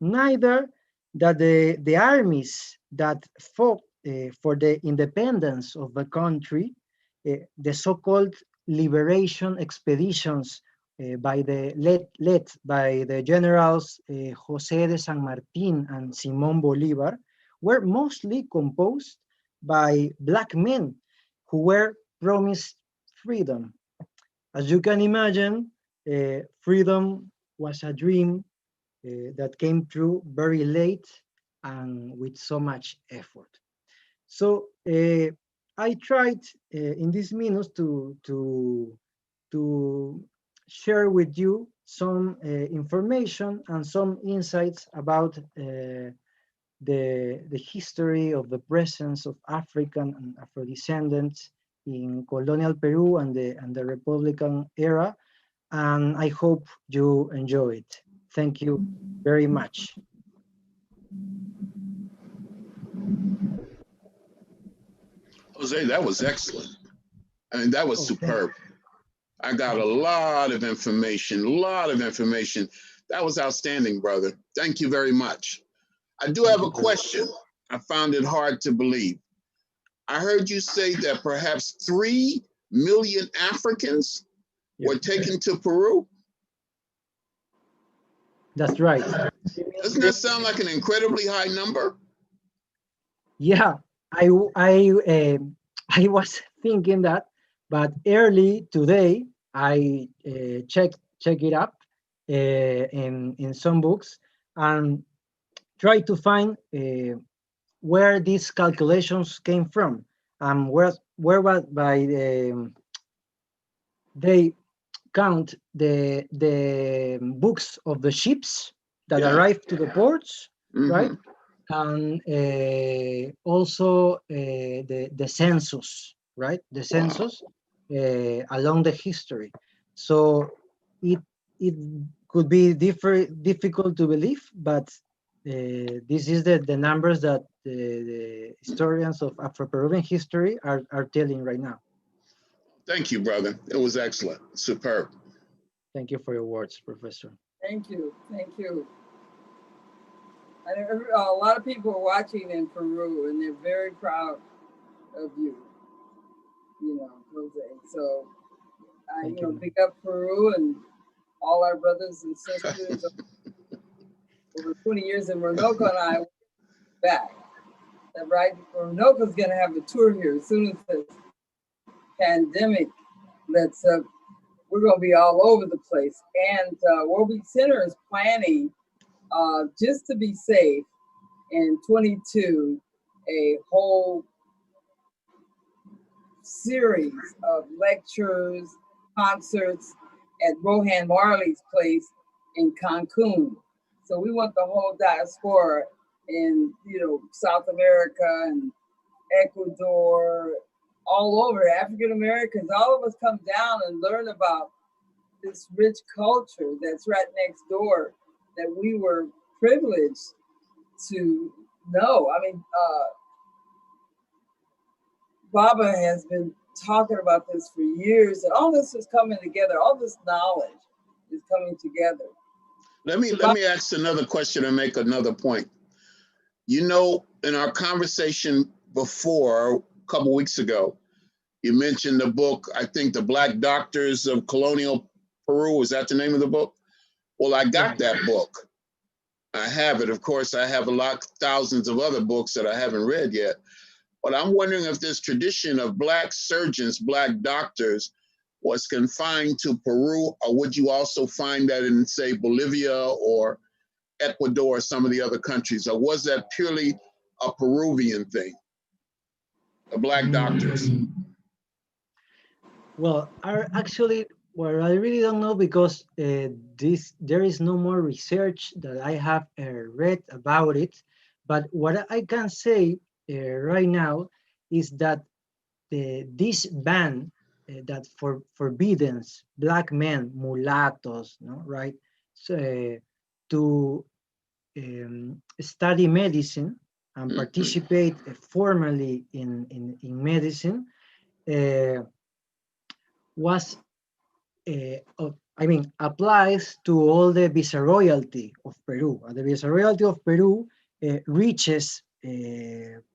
neither that the armies that fought for the independence of the country, the so-called liberation expeditions led by the generals José de San Martín and Simón Bolívar, were mostly composed by Black men who were promised freedom. As you can imagine, freedom was a dream that came true very late and with so much effort. So I tried in these minutes to share with you some information and some insights about the history of the presence of African and Afro-descendants in colonial Peru and the Republican era, and I hope you enjoy it. Thank you very much. Jose, that was excellent. I mean, that was superb. I got a lot of information, That was outstanding, brother. Thank you very much. I do have a question. I found it hard to believe. I heard you say that perhaps 3 million Africans were taken to Peru? That's right. Doesn't that sound like an incredibly high number? Yeah, I was thinking that, but early today I check it up in some books and try to find where these calculations came from and where was by they count the books of the ships that Yeah. arrive to the ports, right? Mhm. And also the census, right? The census along the history. So it could be difficult to believe, but this is the numbers that the historians of Afro-Peruvian history are telling right now. Thank you, brother. It was excellent. Superb. Thank you for your words, Professor. Thank you. Thank you. A lot of people are watching in Peru, and they're very proud of you. You know, Jose. So I, pick up Peru and all our brothers and sisters. Over 20 years, and Runoko and I back. That right? Runoko's going to have a tour here as soon as this pandemic lets up. We're going to be all over the place. And WorldBeat Center is planning, just to be safe, in 22, a whole series of lectures, concerts at Rohan Marley's place in Cancun. So we want the whole diaspora in, South America and Ecuador, all over, African Americans, all of us come down and learn about this rich culture that's right next door that we were privileged to know. I mean, Baba has been talking about this for years, and all this is coming together. All this knowledge is coming together. Let me ask another question and make another point. In our conversation before, a couple weeks ago, you mentioned the book, I think, The Black Doctors of Colonial Peru. Is that the name of the book? Well, I got that book. I have it. Of course, I have thousands of other books that I haven't read yet. But I'm wondering if this tradition of Black surgeons, Black doctors, was confined to Peru, or would you also find that in, say, Bolivia or Ecuador or some of the other countries, or was that purely a Peruvian thing, the Black doctors? Well, I really don't know because there is no more research that I have read about it. But what I can say right now is that this ban that forbids Black men, mulattoes, no, right, so, to study medicine and participate formally in medicine was, applies to all the viceroyalty of Peru. The viceroyalty of Peru reaches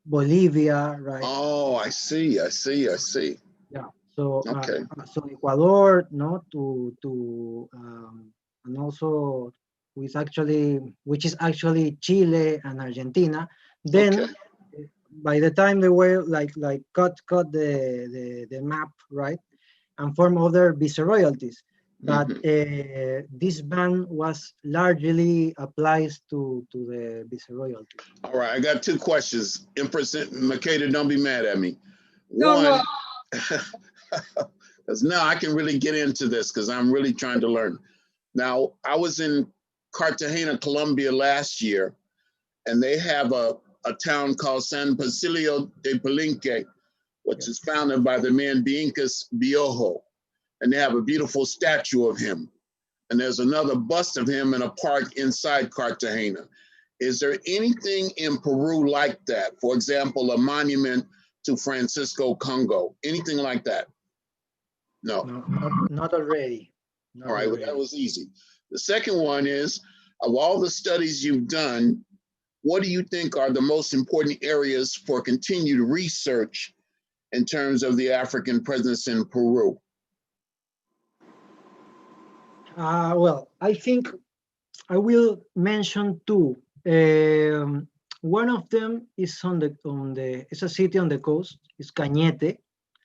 Bolivia, right? Oh, I see. Yeah. So, okay. So Ecuador, no, and also which is actually Chile and Argentina. Then, by the time they were cut the map, right, and form other viceroyalties. But this ban was largely applies to the viceroyalty. All right, I got two questions. Empress Makeda, don't be mad at me. One, because now I can really get into this because I'm really trying to learn. Now, I was in Cartagena, Colombia last year, and they have a town called San Basilio de Palenque, which is founded by the man Bincas Biojo. And they have a beautiful statue of him. And there's another bust of him in a park inside Cartagena. Is there anything in Peru like that? For example, a monument to Francisco Congo, anything like that? No. Not already. All right, well, that was easy. The second one is, of all the studies you've done, what do you think are the most important areas for continued research in terms of the African presence in Peru? Well, I think I will mention two. One of them is it's a city on the coast. It's Cañete,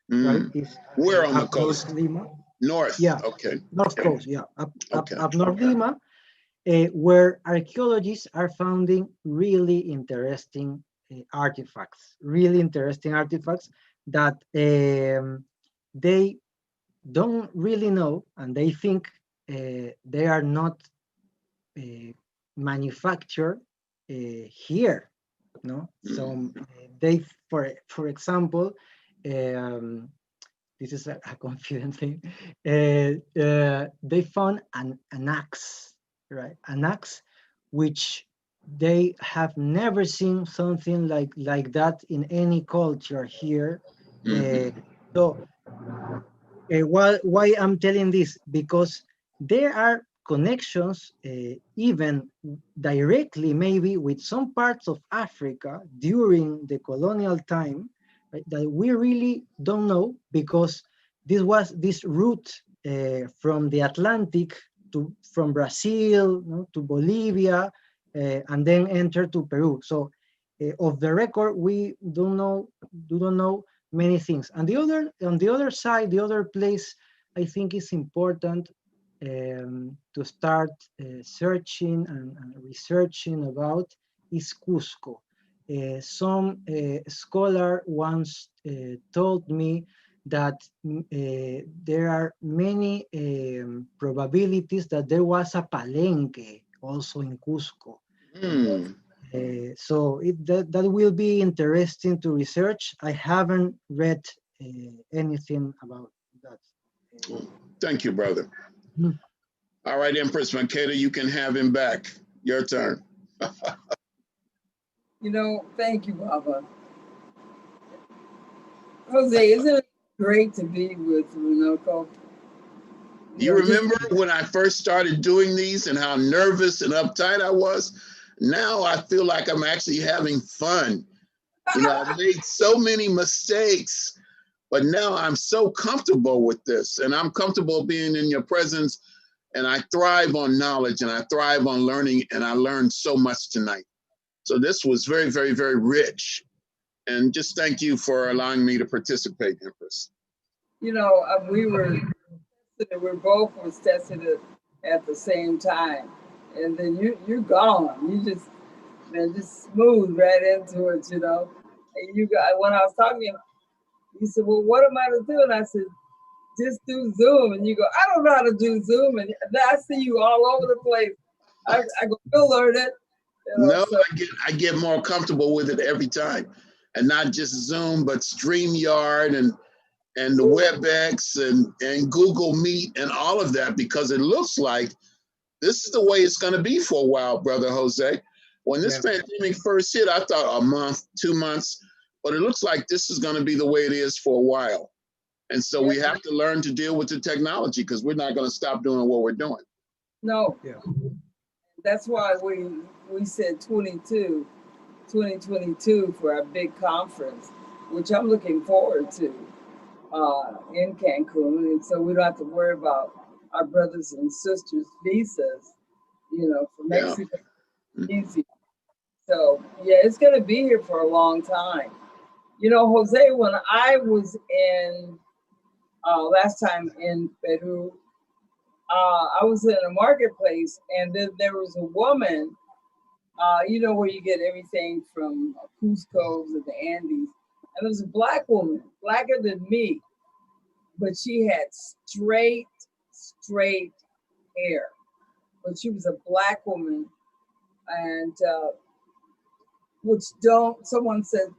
right? It's Where on the up coast? North Lima. North. Yeah. Okay. North Yeah. coast. Yeah. Okay. Up North Lima, where archaeologists are finding really interesting artifacts. Really interesting artifacts that they don't really know, and they think they are not manufactured here. No, so they, for example, this is a confident thing. They found an axe, right? An axe, which they have never seen something like that in any culture here. So why I'm telling this? Because there are connections, even directly, maybe with some parts of Africa during the colonial time, right, that we really don't know, because this was this route from the Atlantic from Brazil, to Bolivia, and then enter to Peru. So, of the record, we don't know many things. And on the other side, the other place I think is important to start searching and researching about is Cusco. Some scholar once told me that there are many probabilities that there was a Palenque also in Cusco. So that will be interesting to research. I haven't read anything about that. Thank you, brother. Mm. All right, Empress Makeda, you can have him back. Your turn. Thank you, Baba. Jose, isn't it great to be with Runoko? You remember when I first started doing these and how nervous and uptight I was? Now I feel like I'm actually having fun. I've made so many mistakes, but now I'm so comfortable with this, and I'm comfortable being in your presence, and I thrive on knowledge, and I thrive on learning, and I learned so much tonight. So this was very, very, very rich. And just thank you for allowing me to participate, Empress. We both was tested at the same time, and then you're gone. You just smooth right into it, And when I was talking to you, you said, "Well, what am I to do?" And I said, "Just do Zoom." And you go, "I don't know how to do Zoom." And I see you all over the place. I go, "You'll learn it." No, so I get more comfortable with it every time, and not just Zoom, but StreamYard and the WebEx and Google Meet and all of that, because it looks like this is the way it's going to be for a while, Brother Jose. When this pandemic first hit, I thought a month, 2 months, but it looks like this is going to be the way it is for a while. And so we have to learn to deal with the technology, because we're not going to stop doing what we're doing. No. Yeah. That's why we said 2022 for our big conference, which I'm looking forward to in Cancun. And so we don't have to worry about our brothers and sisters' visas, for Mexico. Easy. So, it's going to be here for a long time. Jose, when I was in last time in Peru, I was in a marketplace, and then there was a woman, where you get everything from Cusco to the Andes. And there was a Black woman, blacker than me, but she had straight hair. But she was a Black woman, and someone said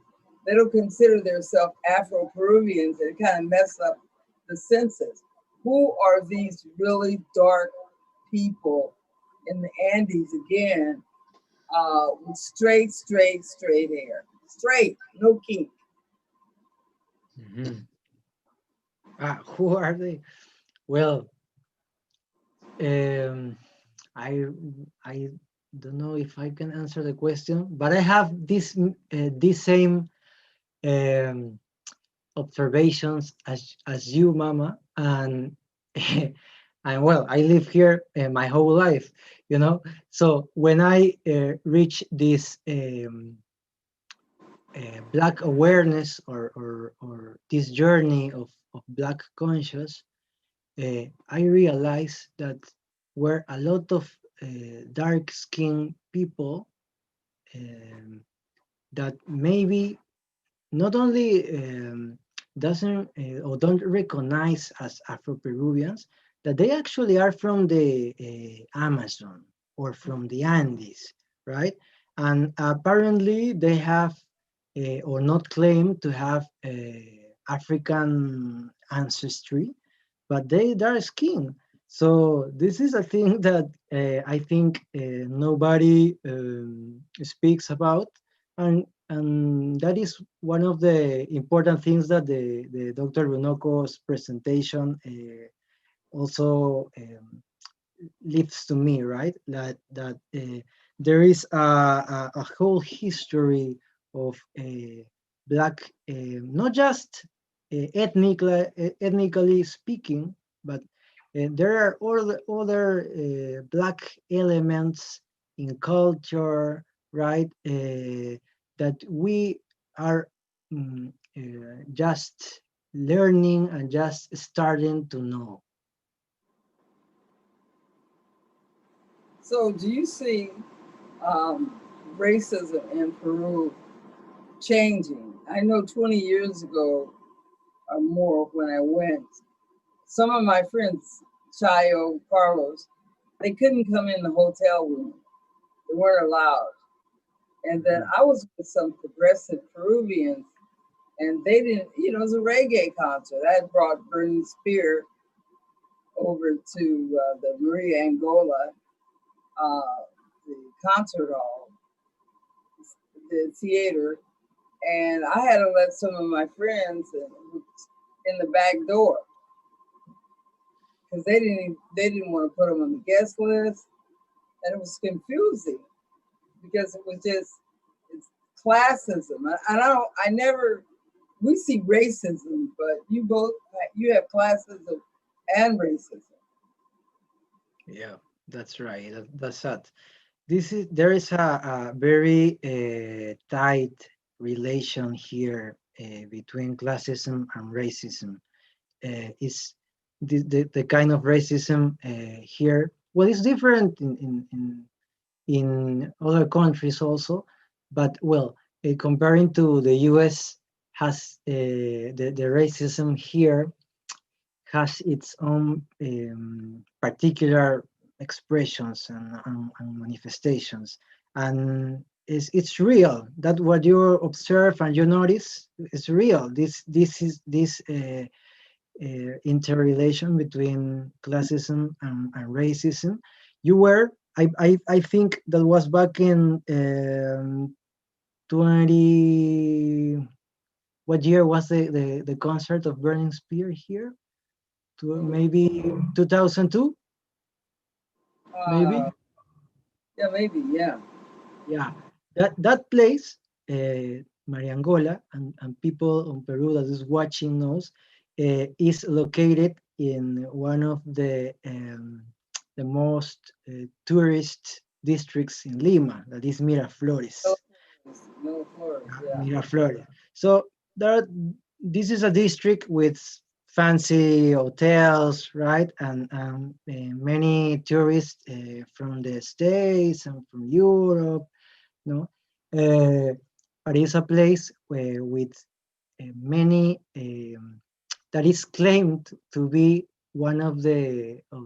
they don't consider themselves Afro-Peruvians. It kind of messed up the census. Who are these really dark people in the Andes again, with straight hair? Straight, no kink. Mm-hmm. Who are they? Well, I don't know if I can answer the question, but I have this same observations as you, Mama, and and well, I live here my whole life. you know. So when I reach this Black awareness, or this journey of Black conscious, I realized that were a lot of dark-skinned people um, that maybe not only doesn't or don't recognize as Afro-Peruvians, that they actually are from the Amazon or from the Andes, right? And apparently they have or not claim to have African ancestry, but they dark skin. So this is a thing that I think nobody speaks about, and that is one of the important things that the Dr. Runoko's presentation also leaves to me, right? That there is a whole history of Black, not just ethnically speaking, but there are other Black elements in culture, right? That we are just learning and just starting to know. So, do you see racism in Peru changing? I know 20 years ago or more when I went, some of my friends, Chayo, Carlos, they couldn't come in the hotel room. They weren't allowed. And then I was with some progressive Peruvians, and they didn't, you know, it was a reggae concert. I had brought Burning Spear over to the Maria Angola, the concert hall, the theater, and I had to let some of my friends in the back door because they didn't want to put them on the guest list, and it was confusing because it was just it's classism. I never we see racism, but you have classism and racism. Yeah, that's right. That's that. There is a very tight relation here between classism and racism. Is the kind of racism here? Well, it's different in other countries also, but well, comparing to the U.S., has the racism here has its own particular expressions and manifestations, and it's real. That what you observe and you notice is real. This interrelation between classism and racism. You were, I think that was back in 20. What year was the concert of Burning Spear here? Maybe 2002, maybe. Uh, yeah, maybe, yeah. Yeah, that place, Mariangola, and people in Peru that is watching knows, is located in one of the most tourist districts in Lima, that is Miraflores. No Flores, yeah. Miraflores. So there, this is a district with fancy hotels, right? And many tourists from the States and from Europe, no? But it's a place where with many that is claimed to be one of the I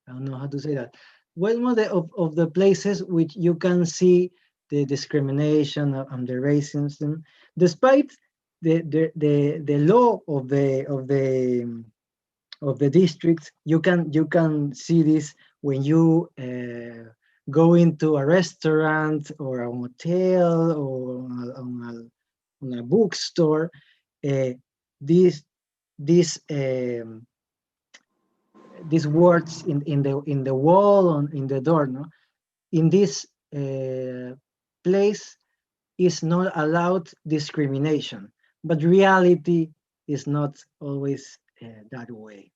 don't know how to say that. One of the places which you can see the discrimination and the racism, despite the law of the district. You can see this when you go into a restaurant or a hotel or on a bookstore. Uh, these these these words in the wall in the door, no, in this place is not allowed discrimination, but reality is not always that way.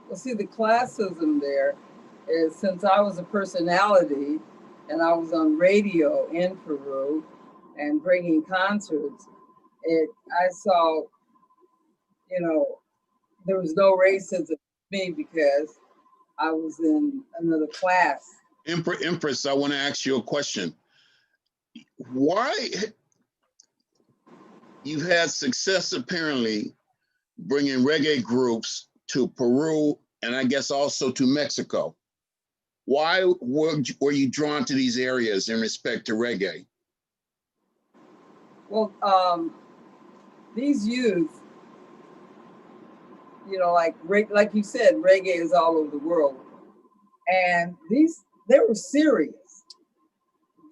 Well, see, the classism there is since I was a personality and I was on radio in Peru and bringing concerts, I saw, there was no racism for me because I was in another class. Empress, I want to ask you a question. Why you've had success apparently bringing reggae groups to Peru and I guess also to Mexico? Why were you drawn to these areas in respect to reggae? Well, these youth, like you said, reggae is all over the world. And they were serious.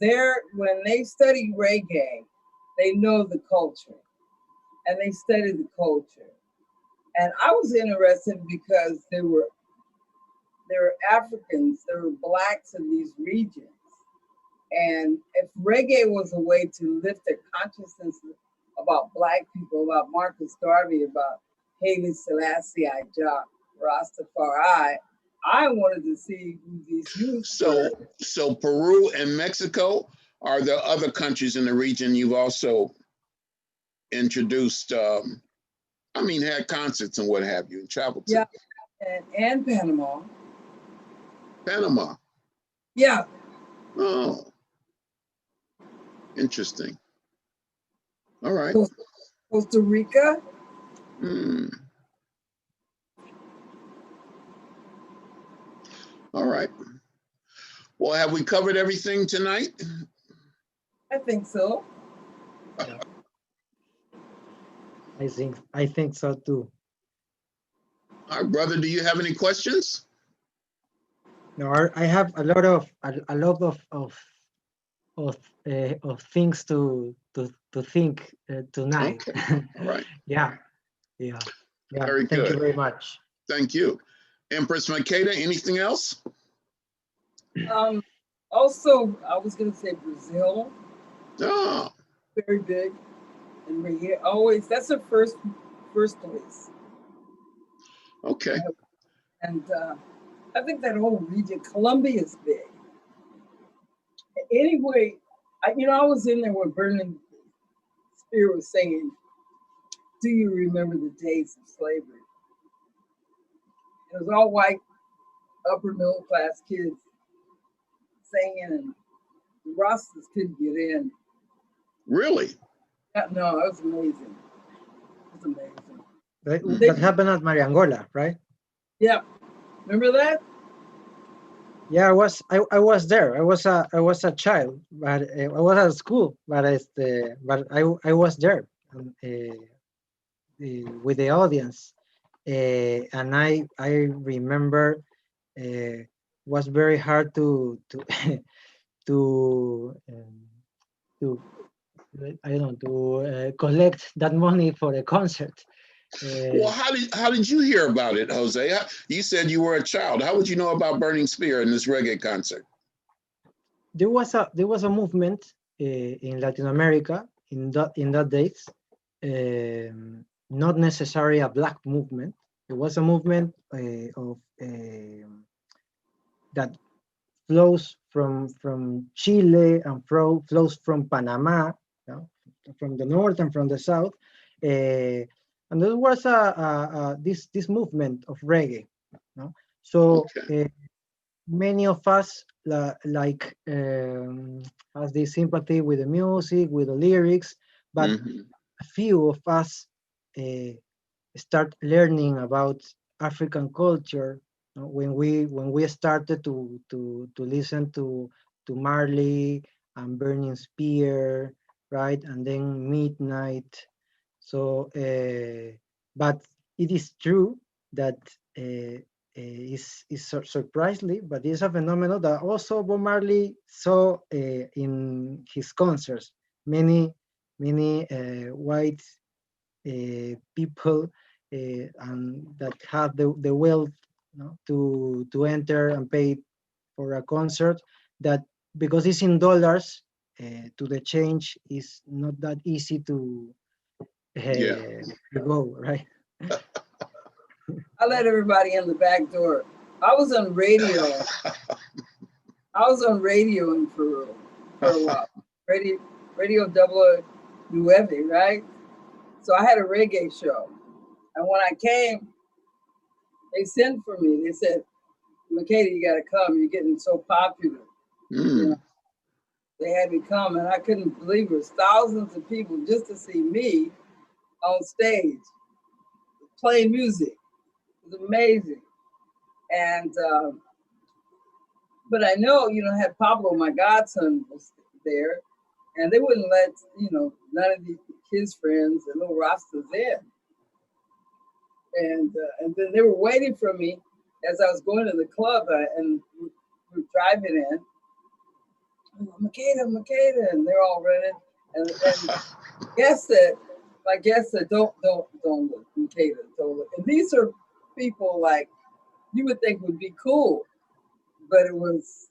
When they study reggae, they know the culture and they study the culture. And I was interested because there were Africans, there were Blacks in these regions. And if reggae was a way to lift their consciousness about Black people, about Marcus Garvey, about Haile Selassie, Rastafari, I wanted to see who these youth were. So Peru and Mexico are the other countries in the region you've also introduced, had concerts and what have you, and traveled to. Yeah, and Panama. Panama? Yeah. Oh, interesting. All right. Costa Rica. All right. Well, have we covered everything tonight? I think so. Yeah. I think so too. All right, brother, do you have any questions? No, I have a lot of things to think tonight. Okay. All right. Yeah. Very Thank good. you very much. Thank you. Empress Makeda, anything else? Also, I was going to say Brazil. Oh. Very big. And we always, that's the first place. Okay. And I think that whole region, Colombia is big. Anyway, I was in there when Burning Spear was saying, do you remember the days of slavery? It was all white, upper middle class kids singing, and the Rastas couldn't get in. Really? No, it was amazing. It was amazing. That happened at Mariangola, right? Yeah. Remember that? Yeah, I was there. I was a child, but I was at school, but I was there with the audience, and I remember was very hard to I don't know, to collect that money for a concert. Well, how did you hear about it, Jose? You said you were a child. How would you know about Burning Spear and this reggae concert? There was a movement in Latin America in that days, not necessarily a Black movement. It was a movement that flows from Chile and flows from Panama, from the north and from the south, and there was this movement of reggae. So okay. Many of us has this sympathy with the music, with the lyrics, but a few of us start learning about African culture when we started to listen to Marley and Burning Spear, right, and then Midnight. So, but it is true that is surprisingly, but it's a phenomenon that also Bob Marley saw in his concerts. Many white people and that have the wealth to enter and pay for a concert, that because it's in dollars, to the change is not that easy to go, right? I let everybody in the back door. I was on radio. I was on radio in Peru for a while. Radio WNUF, right? So I had a reggae show. And when I came, they sent for me. They said, Makeda, you gotta come. You're getting so popular. You know? They had me come, and I couldn't believe it. It was thousands of people just to see me on stage playing music. It was amazing. And but I know, you know, had Pablo, my godson, was there, and they wouldn't let, you know, none of his friends and little Rastas in. And then they were waiting for me as I was going to the club, and we were driving in. Makeda, and they're all running. And my guest said, don't look, Makeda, don't look. And these are people like you would think would be cool, but it was,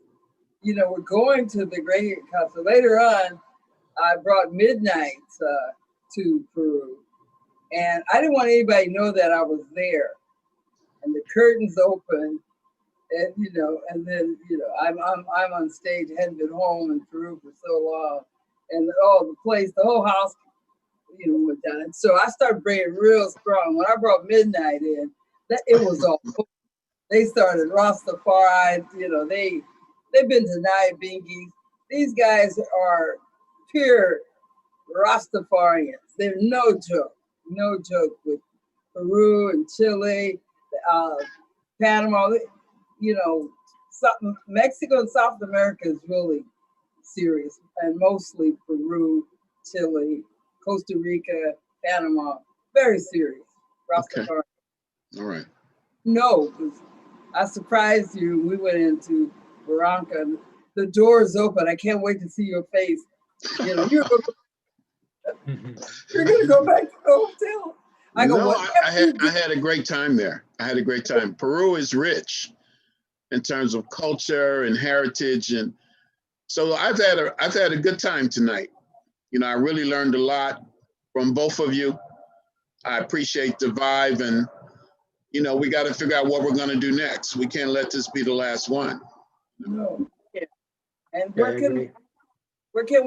you know, we're going to the Great Concert. Later on, I brought Midnight to Peru, and I didn't want anybody to know that I was there. And the curtains opened, and you know, and then you know, I'm on stage. I hadn't been home in Peru for so long, and the whole house, you know, went down. And so I started bringing real strong. When I brought Midnight in, it was all. They started Rastafari. You know, they've been denied bingies. These guys are pure Rastafarians. They're no joke with Peru and Chile, Panama. You know, Mexico and South America is really serious, and mostly Peru, Chile, Costa Rica, Panama, very serious. Rastafari. Okay. All right. No, because I surprised you. We went into Barranca. The door is open. I can't wait to see your face. You know, you're gonna go back to the hotel. I had a great time there. I had a great time. Peru is rich in terms of culture and heritage, and so I've had a good time tonight. You know, I really learned a lot from both of you. I appreciate the vibe, and you know, we got to figure out what we're going to do next. We can't let this be the last one. No. Yeah. And where can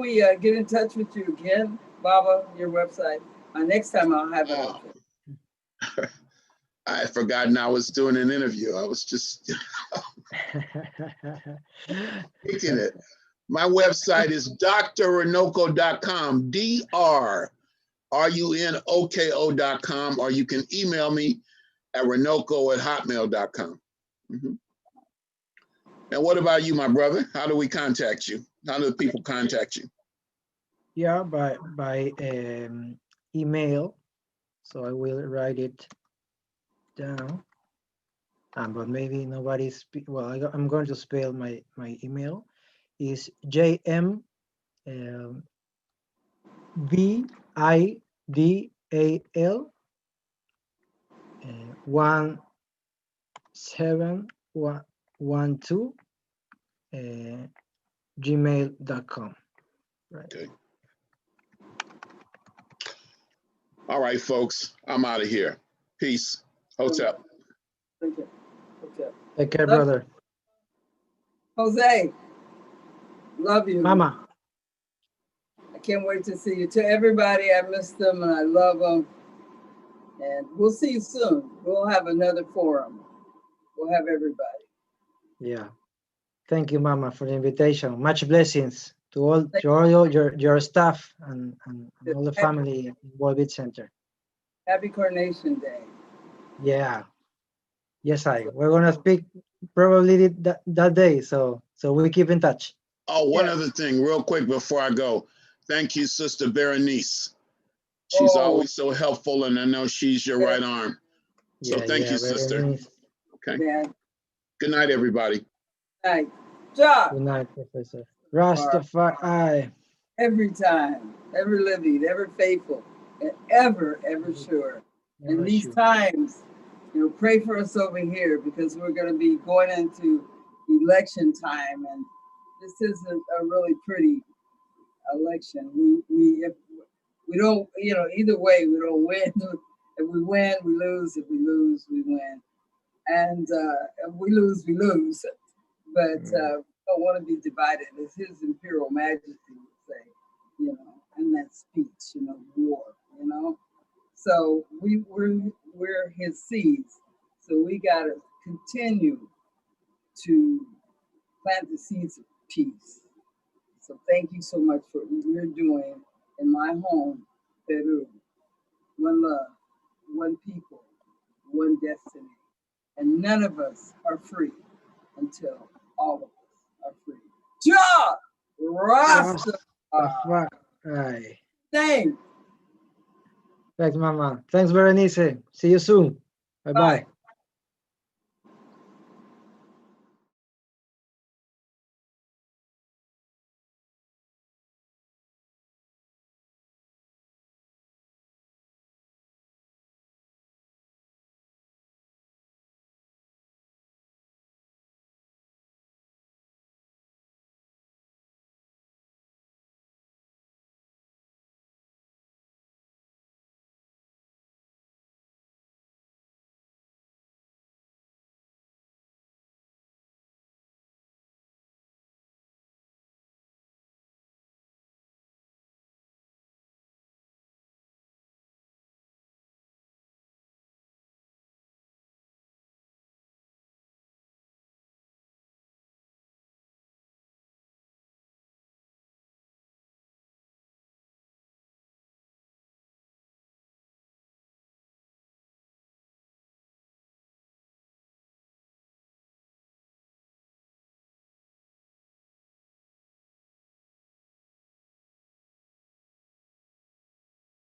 we get in touch with you again, Baba? Your website. Next time I'll have it. Oh. I had forgotten I was doing an interview. I was just thinking it. My website is drrunoko.com, drrunoko.com, or you can email me at runoko@hotmail.com. Mm-hmm. And what about you, my brother? How do we contact you? How do people contact you? Yeah, by email. So I will write it down. But maybe nobody's, well, I'm going to spell my email. Is JM VIDAL 1712 gmail.com. Right. Okay. All right, folks, I'm out of here. Peace. Hotel. Thank you. Hotel. Take care, brother. Jose, love you. Mama. I can't wait to see you. To everybody, I miss them and I love them. And we'll see you soon. We'll have another forum. We'll have everybody. Yeah. Thank you, Mama, for the invitation. Much blessings to all your staff and all the family at WorldBeat Center. Happy Coronation Day. Yeah. Yes, we're gonna speak probably that day. So we keep in touch. Oh, one other thing, real quick before I go. Thank you, Sister Berenice. She's always so helpful, and I know she's your right arm. So thank you, Sister. Berenice. Okay. Yeah. Good night, everybody. Good night. Good night, Professor. Rastafari. Every time, ever living, ever faithful, and ever sure. In these times, you know, pray for us over here because we're going to be going into election time, and this isn't a really pretty election. If we don't, you know, either way, we don't win. If we win, we lose. If we lose, we win. And if we lose, we lose. But don't want to be divided, as His Imperial Majesty would say, you know, in that speech, you know, war, you know. So we're His seeds. So we got to continue to plant the seeds of peace. So thank you so much for what you're doing in my home, Peru. One love, one people, one destiny. And none of us are free until all of us are free. Ja! Rastafari. Thanks. Thanks, Mama. Thanks, Berenice. See you soon. Bye-bye. Bye.